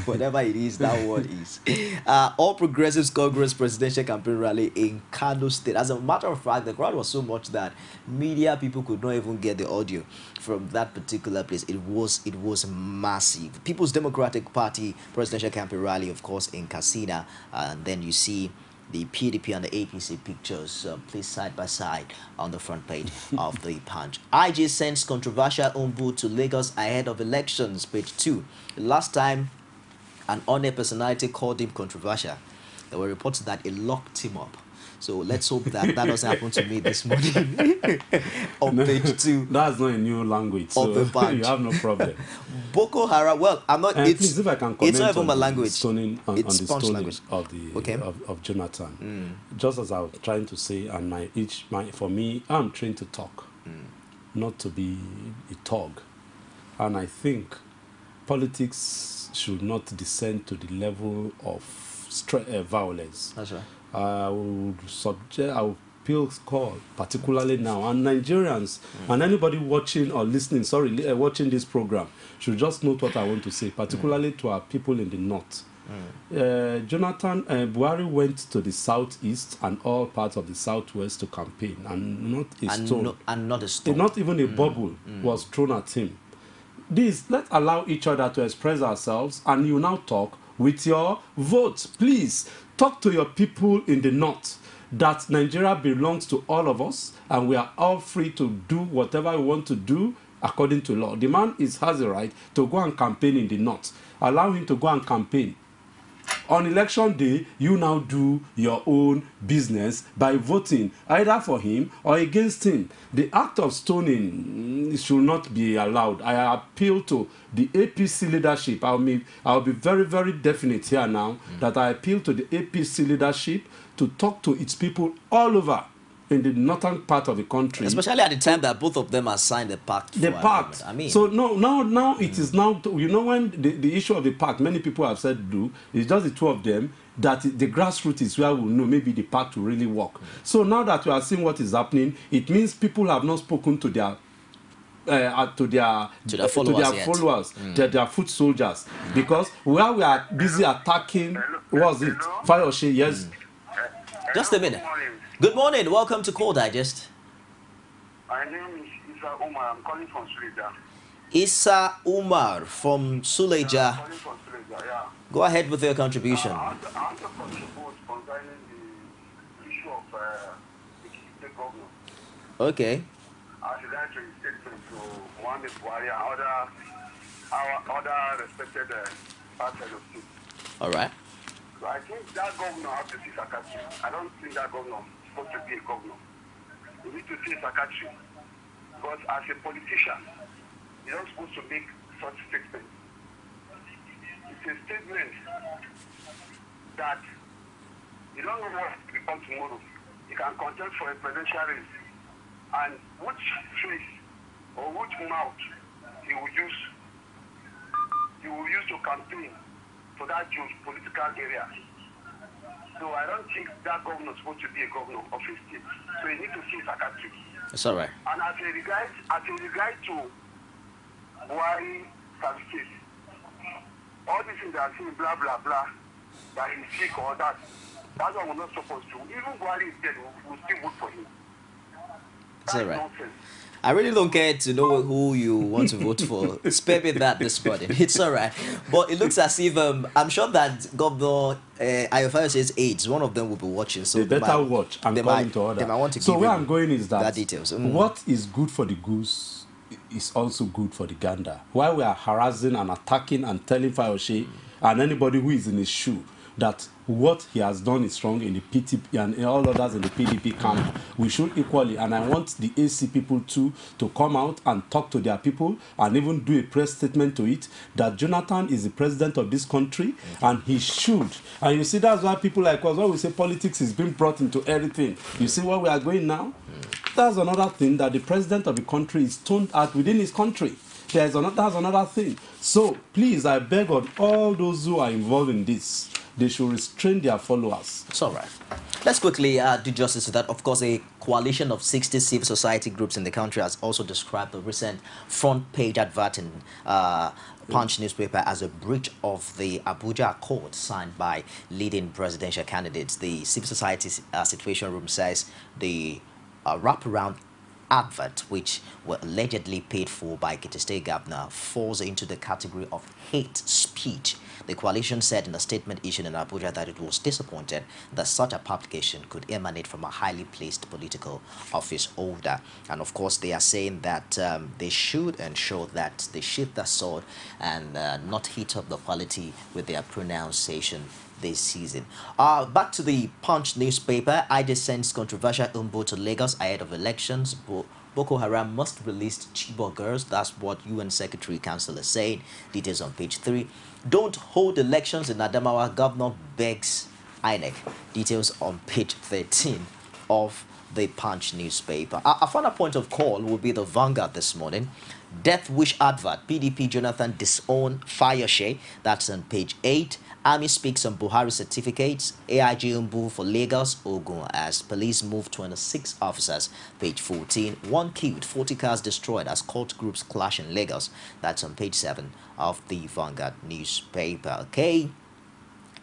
Whatever it is, that word is. All Progressives Congress presidential campaign rally in Kano State. As a matter of fact, the crowd was so much that media people could not even get the audio from that particular place. It was massive. People's Democratic Party presidential campaign rally, of course, in Katsina. And then you see the PDP and the APC pictures placed side by side on the front page of the Punch. IG sends controversial ombu to Lagos ahead of elections, page 2. Last time an honor personality called him controversial, there were reports that it locked him up. So let's hope that that doesn't happen to me this morning. On page 2. That's not a new language, so you have no problem. Boko Haram, well, I'm not... Please, if I can comment it's not even my on language. Stoning, on it's the stoning language. of Jonathan. Just as I was trying to say, and for me, I'm trained to talk, not to be a thug. And I think politics should not descend to the level of violence. That's right. I would appeal call, particularly now, and Nigerians and anybody watching or listening, watching this program, should just note what I want to say, particularly to our people in the north. Buhari went to the southeast and all parts of the southwest to campaign, and not a stone. Not even a bubble was thrown at him. Let's allow each other to express ourselves, and you now talk with your vote. Please talk to your people in the north that Nigeria belongs to all of us, and we are all free to do whatever we want to do according to law. The man has the right to go and campaign in the north. Allow him to go and campaign. On election day, you now do your own business by voting either for him or against him. The act of stoning should not be allowed. I appeal to the APC leadership. I'll be very, very definite here now that I appeal to the APC leadership to talk to its people all over in the northern part of the country. Especially at the time that both of them have signed the pact. The pact. I mean, so now it is now, you know, when the issue of the pact, many people have said it's just the two of them, that the grassroots is where we know maybe the pact will really work. So now that we are seeing what is happening, it means people have not spoken to their followers, their foot soldiers, because while we are busy attacking, Fayose, yes. Just a minute. Good morning. Welcome to Core Digest. My name is Isa Umar. I'm calling from Suleja. Isa Umar from Suleja. Calling from Suleja, yeah. Go ahead with your contribution. I want to contribute concerning the issue of the governor. Okay. I should like to statement to Mohamed Buhari and other respected parties of state. All right. So I think that governor has to see psychiatry. I don't think that governor is supposed to be a governor. We need to see psychiatry. Because as a politician, you're not supposed to make such statements. It's a statement that you don't know what will become tomorrow. You can contest for a presidential race. And which face or which mouth he will use to campaign for that political area. So I don't think that governor is supposed to be a governor of a state. So you need to see psychiatry. It's all right. And as a regard to Buhari certificate, all these things that are saying blah blah blah, that he's sick or that's what we're not supposed to. Even Buhari is dead, we'll still vote for him. It's all right. I really don't care to know who you want to vote for. Spare me that this morning. It's all right. But it looks as if I'm sure that Governor Ayofayose's aides, one of them will be watching. So they better watch and come into order. They might want to so give where I'm going is that details. What is good for the goose is also good for the gander. While we are harassing and attacking and telling Fayose and anybody who is in his shoe that what he has done is wrong in the PTP and all others in the PDP camp, we should equally, and I want the AC people to come out and talk to their people and even do a press statement to it, that Jonathan is the president of this country and he should. And you see, that's why people like us, when we say politics is being brought into everything, you see where we are going now? That's another thing, that the president of the country is stoned out within his country. That's another thing. So please, I beg on all those who are involved in this, they should restrain their followers. It's all right. Let's quickly do justice to that. Of course, a coalition of 60 civil society groups in the country has also described the recent front page advert in Punch newspaper as a breach of the Abuja Accord signed by leading presidential candidates. The civil society situation room says the wraparound advert, which were allegedly paid for by Ekiti State Governor, falls into the category of hate speech. The coalition said in a statement issued in Abuja that it was disappointed that such a publication could emanate from a highly placed political office holder. And of course, they are saying that they should ensure that they shift their sword and not heat up the quality with their pronunciation this season. Back to the Punch newspaper. IDE sends controversial umbo to Lagos ahead of elections. Boko Haram must release Chibok girls. That's what UN Secretary Council is saying. Details on page 3. Don't hold elections in Adamawa. Governor begs INEC. Details on page 13 of the Punch newspaper. Our final point of call will be the Vanguard this morning. Death wish advert. PDP Jonathan disown Fayose. That's on page 8. Army speaks on Buhari certificates. AIG Umbu for Lagos, Ogun as police move 26 officers. Page 14. 1 killed, 40 cars destroyed as cult groups clash in Lagos. That's on page 7 of the Vanguard newspaper. Okay.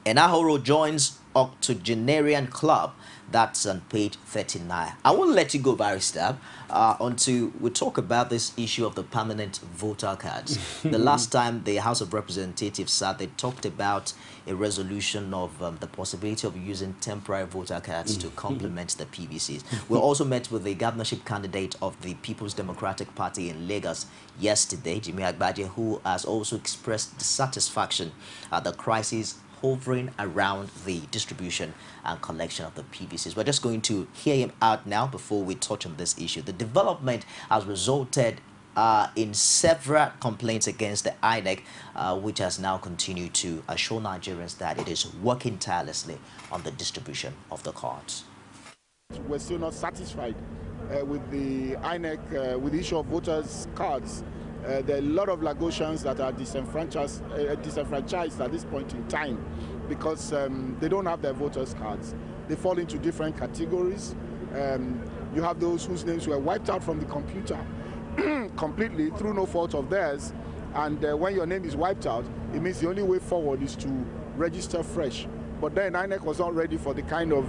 Enahoro joins Octogenarian Club. That's on page 39. I won't let you go, Barrister, until we talk about this issue of the permanent voter cards. The last time the House of Representatives sat, they talked about a resolution of the possibility of using temporary voter cards to complement the PVCs. We also met with the governorship candidate of the People's Democratic Party in Lagos yesterday, Jimmy Agbaje, who has also expressed dissatisfaction at the crisis hovering around the distribution and collection of the PVCs. We're just going to hear him out now before we touch on this issue. The development has resulted in several complaints against the INEC, which has now continued to assure Nigerians that it is working tirelessly on the distribution of the cards. We're still not satisfied with the INEC, with the issue of voters' cards. There are a lot of Lagosians that are disenfranchised at this point in time because they don't have their voters' cards. They fall into different categories. You have those whose names were wiped out from the computer completely through no fault of theirs. And when your name is wiped out, it means the only way forward is to register fresh. But then INEC was not ready for the kind of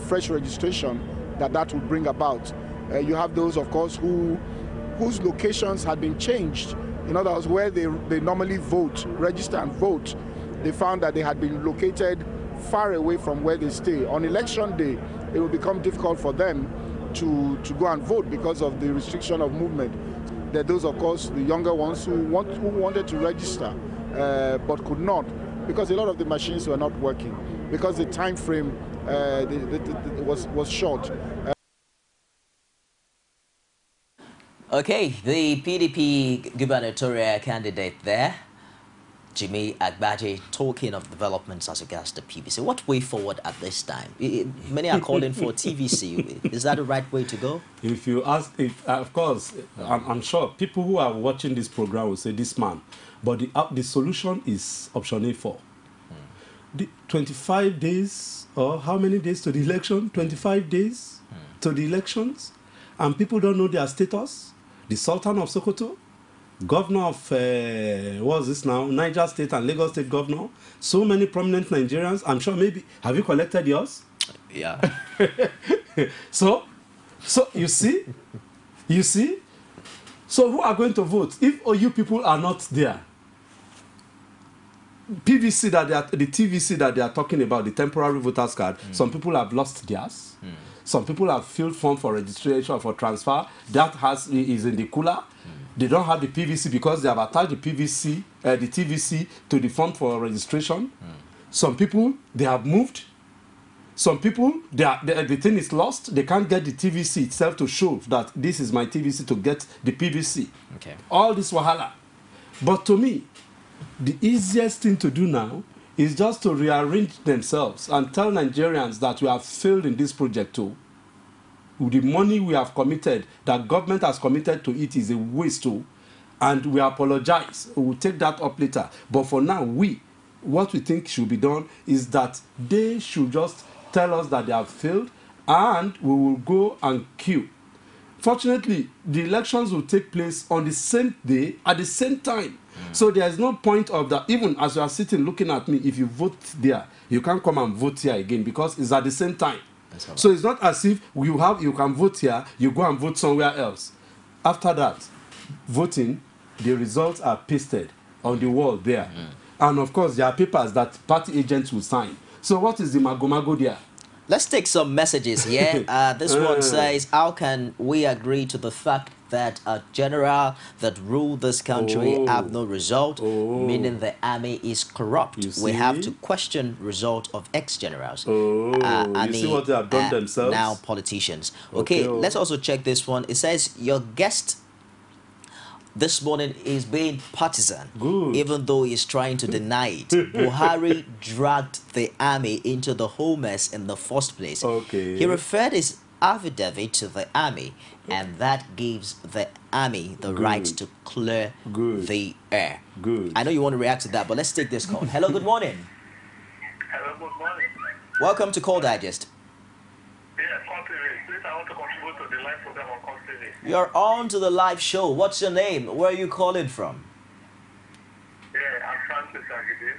fresh registration that would bring about. You have those, of course, whose locations had been changed. In other words, where they normally vote, register and vote, they found that they had been located far away from where they stay. On election day, it will become difficult for them to go and vote because of the restriction of movement. There are those, of course, the younger ones who wanted to register but could not because a lot of the machines were not working because the time frame was short. Okay, the PDP gubernatorial candidate there, Jimmy Agbaje, talking of developments as regards the PVC. What way forward at this time? Many are calling for TVC. Is that the right way to go? If you ask, of course, I'm sure people who are watching this program will say this man. But the solution is option A4. The 25 days, or how many days to the election? 25 days to the elections. And people don't know their status. The Sultan of Sokoto, governor of, what's this now? Niger State and Lagos State governor. So many prominent Nigerians. I'm sure maybe, have you collected yours? Yeah. So you see? So who are going to vote? If all you people are not there, PVC the TVC that they are talking about, the temporary voters card, some people have lost theirs. Some people have filled form for registration or for transfer. That is in the cooler. They don't have the PVC because they have attached the TVC to the form for registration. Some people, they have moved. Some people, the thing is lost. They can't get the TVC itself to show that this is my TVC to get the PVC. Okay. All this wahala. But to me, the easiest thing to do now is just to rearrange themselves and tell Nigerians that we have failed in this project too. The money we have committed, that government has committed to it, is a waste too. And we apologize. We will take that up later. But for now, what we think should be done is that they should just tell us that they have failed and we will go and queue. Fortunately, the elections will take place on the same day, at the same time. So there is no point of that. Even as you are sitting looking at me, if you vote there, you can't come and vote here again because it's at the same time. So it's not as if you can vote here, you go and vote somewhere else. After that, voting, the results are pasted on the wall there. And of course, there are papers that party agents will sign. So what is the magomago there? Let's take some messages here. This one says, how can we agree to the fact that a general that ruled this country have no result, meaning the army is corrupt? We have to question result of ex-generals. You see what they have done themselves? Now politicians. Okay, let's also check this one. It says, your guest this morning is being partisan, even though he's trying to deny it. Buhari dragged the army into the whole mess in the first place. He referred his affidavit to the army, and that gives the army the right to clear the air. I know you want to react to that, but let's take this call. Hello, good morning. Hello, good morning. Welcome to Call Digest. Yes, please, I want to contribute to the live program on Call TV. You're on to the live show. What's your name? Where are you calling from? Yeah, I'm Francis Agidi.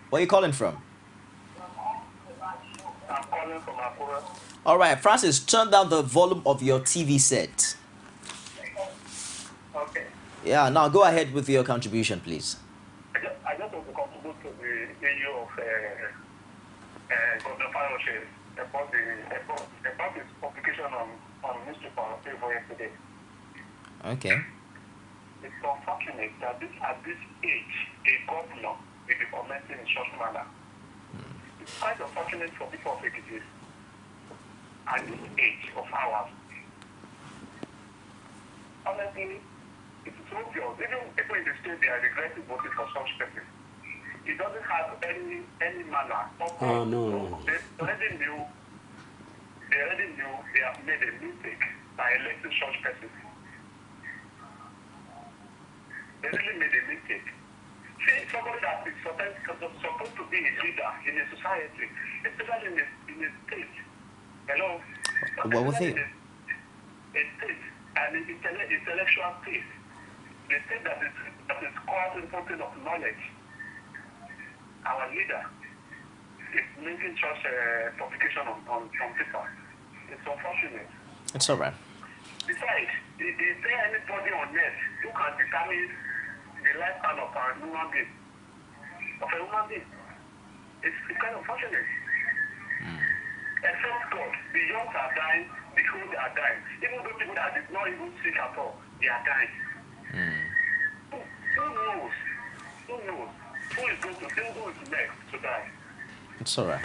Where are you calling from? I'm calling from Akura. All right, Francis, turn down the volume of your TV set. Okay. Yeah, now go ahead with your contribution, please. I just want to contribute to the issue of Governor Fayose about his publication on newspaper yesterday. Okay. It's unfortunate that at this age, a governor will be commenting in such manner. It's quite unfortunate for people of Ekiti at this age of ours. Honestly, it is obvious. Even people in the state, they are regretting voting for such person. He doesn't have any manner. Oh, no. They already knew they already knew they have made a mistake by electing such person. They really made a mistake. See, somebody that is supposed to be a leader in a society, especially in a state. Hello? What was it? A state, and an intellectual state. The state that is causing something of knowledge. Our leader is making such a publication on paper. It's unfortunate. It's all right. Besides, is there anybody on earth who can determine the lifespan of a human being? It's kind of unfortunate. Except God, the young are dying, the old are dying. Even those people that did not even sick at all, they are dying. Who knows? Who knows? Who is next to die? It's all right.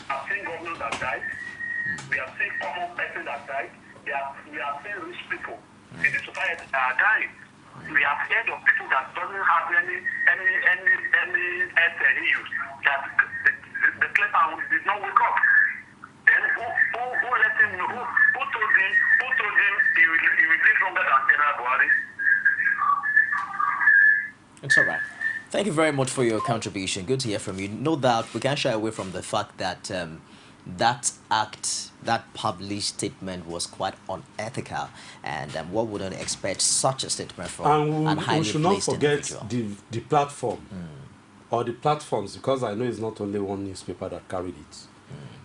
I've seen governors that died. We have seen common persons that died. We have seen rich people in the society that are dying. We have heard of people that doesn't have any health issues, that the clever did not wake up. Then who let him know? Who told him he will live longer than General Buhari? It's all right. Thank you very much for your contribution. Good to hear from you. No doubt we can't shy away from the fact that that published statement was quite unethical, and one wouldn't expect such a statement from an highly we should not placed forget individual. the platform or the platforms, because I know it's not only one newspaper that carried it.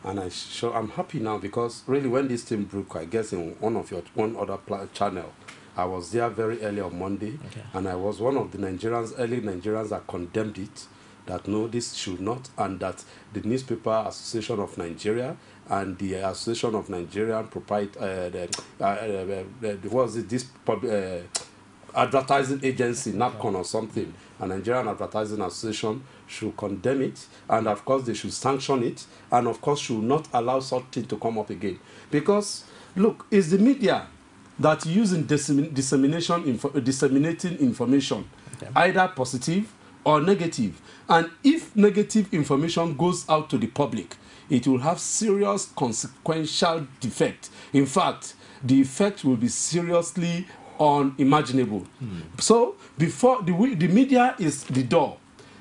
And I'm happy now, because really when this thing broke, I guess in one other channel, I was there very early on Monday, and I was one of the early Nigerians that condemned it, that no, this should not, and that the Newspaper Association of Nigeria and the Association of Nigerian advertising agency, NAPCON or something, a Nigerian Advertising Association, should condemn it, and of course they should sanction it, and of course should not allow such thing to come up again. Because, look, it's the media that using disseminating information, either positive or negative. And if negative information goes out to the public, it will have serious consequential defect. In fact, the effect will be seriously unimaginable. So, before the media is the door,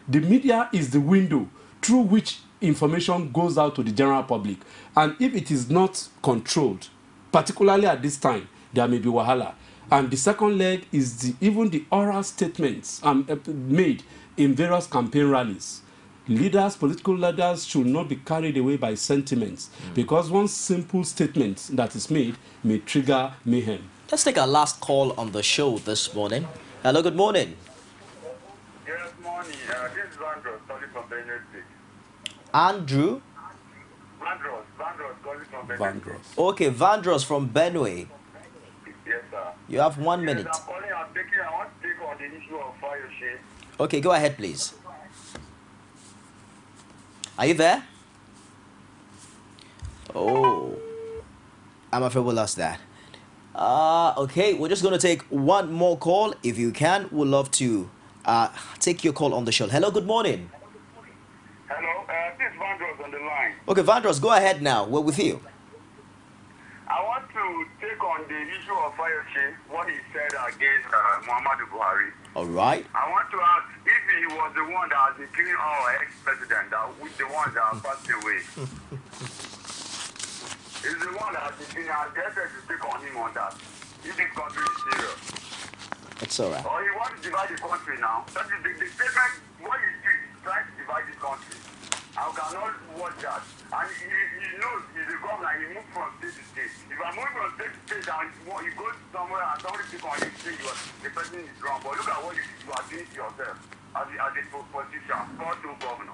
the media is the window through which information goes out to the general public. And if it is not controlled, particularly at this time, there may be wahala. And the second leg is even the oral statements made in various campaign rallies. Leaders, political leaders, should not be carried away by sentiments, because one simple statement that is made may trigger mayhem. Let's take our last call on the show this morning. Hello, good morning. Good morning. This is Vandros calling from Benue State. Andrew? Vandros calling from Benue State. Okay, Vandros from Benue. Yes, sir. You have 1 minute. Yes, I want to take on the issue of fire shade. Okay, go ahead, please. Are you there? Oh, I'm afraid we lost that. Okay, we're just going to take one more call. If you can, we'd love to take your call on the show. Hello, good morning. Hello, this is Vandros on the line. Okay, Vandros, go ahead now. We're with you. I want to take on the issue of fire shade, what he said against Muhammadu Buhari. All right. I want to ask if he was the one that has been killing our ex-president, with the ones that have passed away. He's the one that has been killing our debtors to take on him on that. If this country is serious. It's all right. Or he wants to divide the country now. That is the statement, what he did, trying to divide the country. I cannot watch that. And he knows he's a governor, he moves from state to state. If I move from state to state and you go somewhere and somebody take on you, say the person is wrong. But look at what you are doing to yourself as a politician, called to governor.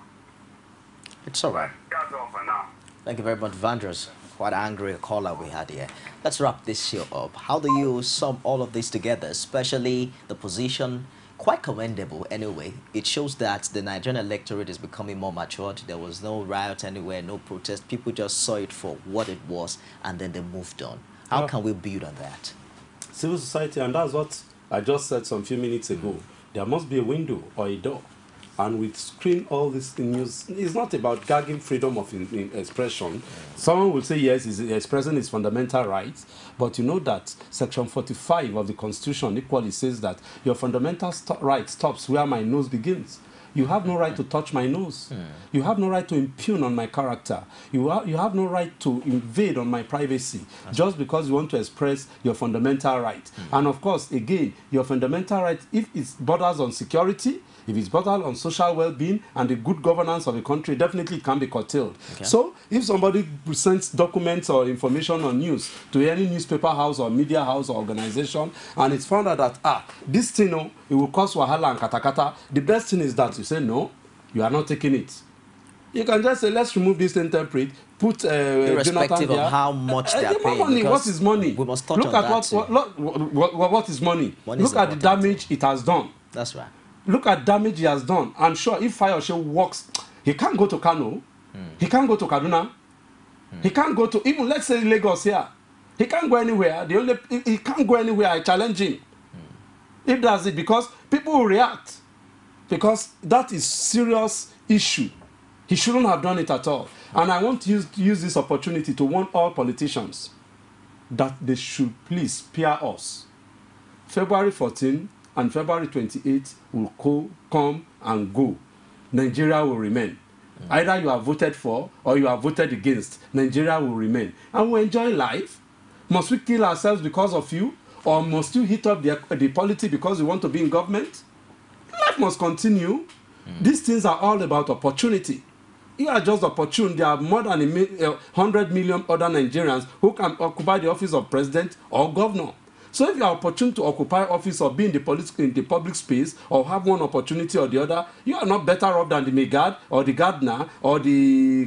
It's all right. That's all for now. Thank you very much, Vandros. Quite angry caller we had here. Let's wrap this show up. How do you sum all of this together, especially the position? Quite commendable anyway. It shows that the Nigerian electorate is becoming more matured. There was no riot anywhere, no protest. People just saw it for what it was and then they moved on. How can we build on that? Civil society, and that's what I just said some few minutes ago. There must be a window or a door and we screen all this news. It's not about gagging freedom of expression. Someone will say, yes, he's expressing his fundamental rights, but you know that Section 45 of the Constitution equally says that your fundamental right stops where my nose begins. You have no right to touch my nose. You have no right to impugn on my character. You have no right to invade on my privacy just because you want to express your fundamental right. And of course, again, your fundamental right, if it borders on security, if it's borders on social well-being and the good governance of a country, definitely it can be curtailed. Okay. So if somebody sends documents or information or news to any newspaper house or media house or organization, and it's found out that, this thing, it will cause wahala and katakata, the best thing is that you say, no, you are not taking it. You can just say, let's remove this interpret, put irrespective of how much they are paying. Money, what is money? We must touch Look on at what is money. Look at the damage it has done. That's right. Look at damage he has done. I'm sure if Fayose works, he can't go to Kano. He can't go to Kaduna. He can't go to, even let's say Lagos here. He can't go anywhere. He can't go anywhere. I challenge him. If that's it, because people will react. Because that is serious issue. He shouldn't have done it at all. And I want to use this opportunity to warn all politicians that they should please spare us. February 14 and February 28 will come and go. Nigeria will remain. Either you have voted for or you have voted against, Nigeria will remain. And we enjoy life. Must we kill ourselves because of you? Or must you hit up the polity because you want to be in government? Life must continue. These things are all about opportunity. You are just opportune. There are more than 100 million other Nigerians who can occupy the office of president or governor. So if you are opportune to occupy office or be in the public space or have one opportunity or the other, you are not better off than the Megad or the gardener or the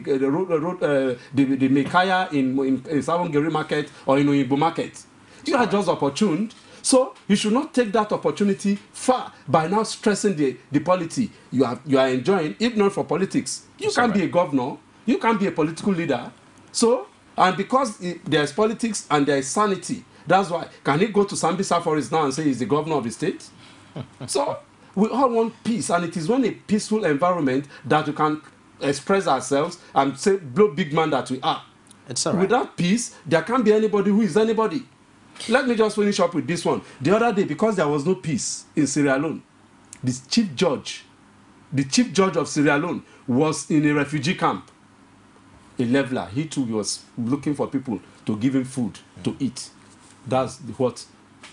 Mekaya in Savongeri market or in Oyinbo market. You are just opportune. So you should not take that opportunity far by now stressing the polity you are enjoying, if not for politics. You can't be a governor. You can't be a political leader. So, and because there's politics and there is sanity, that's why. Can he go to Sambisa Forest now and say he's the governor of the state? So we all want peace, and it is when a peaceful environment that we can express ourselves and say, blow big man that we are. It's all right. Without peace, there can't be anybody who is anybody. Let me just finish up with this one. The other day, because there was no peace in Sierra Leone, the chief judge of Sierra Leone was in a refugee camp. A leveler, he too was looking for people to give him food to eat. That's what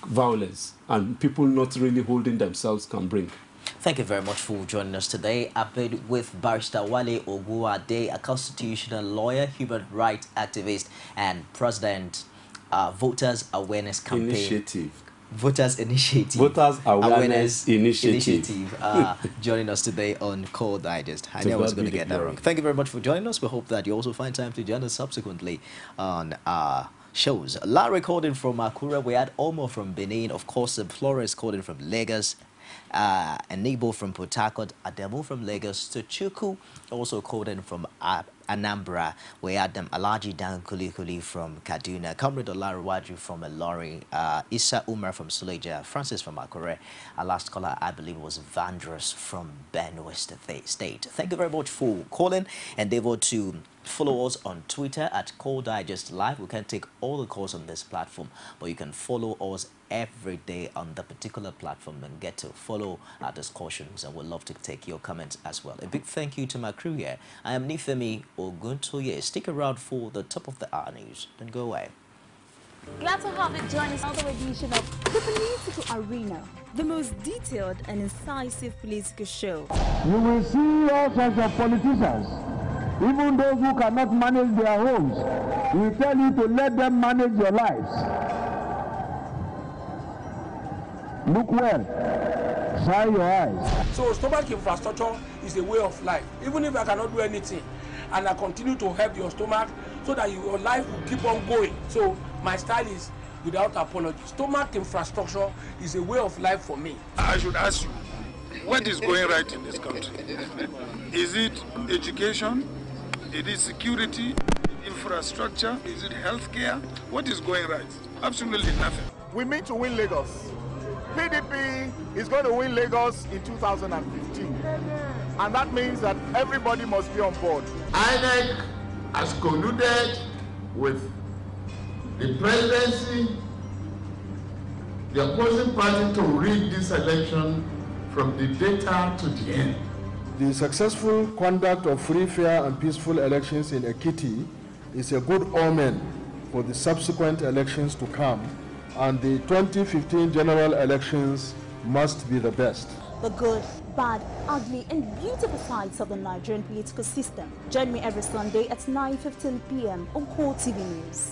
violence and people not really holding themselves can bring. Thank you very much for joining us today. I've been with Barrister Wale Oguade, a constitutional lawyer, human rights activist, and president Voters Awareness Campaign. Initiative. Voters Initiative. Voters Awareness Initiative. Joining us today on Core Digest. I knew I was going to get that wrong. Thank you very much for joining us. We hope that you also find time to join us subsequently on shows. Larry calling from Akura. We had Omo from Benin. Of course, Flores calling from Lagos. Enibo from Port Harcourt. Ademo from Lagos. Tochuku also calling from Anambra. We had Alaji Dan Kulikuli from Kaduna. Comrade Olaruwaju from Ilorin. Issa Umar from Suleja. Francis from Akure. Our last caller, I believe, was Vandrous from Benue State. Thank you very much for calling. Endeavor to follow us on Twitter at Call Digest Live. We can take all the calls on this platform, but you can follow us every day on the particular platform and get to follow our discussions, and we'd love to take your comments as well. A big thank you to my crew here. I am Nifemi Oguntoye. Stick around for the top of the hour news. Don't go away. Glad to have you join us on another edition of The Political Arena, the most detailed and incisive political show. You will see all sorts of politicians, even those who cannot manage their homes. We tell you to let them manage your lives. Look well, shine your eyes. So stomach infrastructure is a way of life. Even if I cannot do anything, and I continue to help your stomach so that your life will keep on going. So my style is without apology. Stomach infrastructure is a way of life for me. I should ask you, what is going right in this country? Is it education? Is it security? Infrastructure? Is it healthcare? What is going right? Absolutely nothing. We mean to win Lagos. PDP is going to win Lagos in 2015. and that means that everybody must be on board. INEC has colluded with the presidency, the opposing party, to rig this election from the data to the end. The successful conduct of free, fair, and peaceful elections in Ekiti is a good omen for the subsequent elections to come, and the 2015 general elections must be the best. The good, bad, ugly, and beautiful sides of the Nigerian political system. Join me every Sunday at 9:15 p.m. on Core TV News.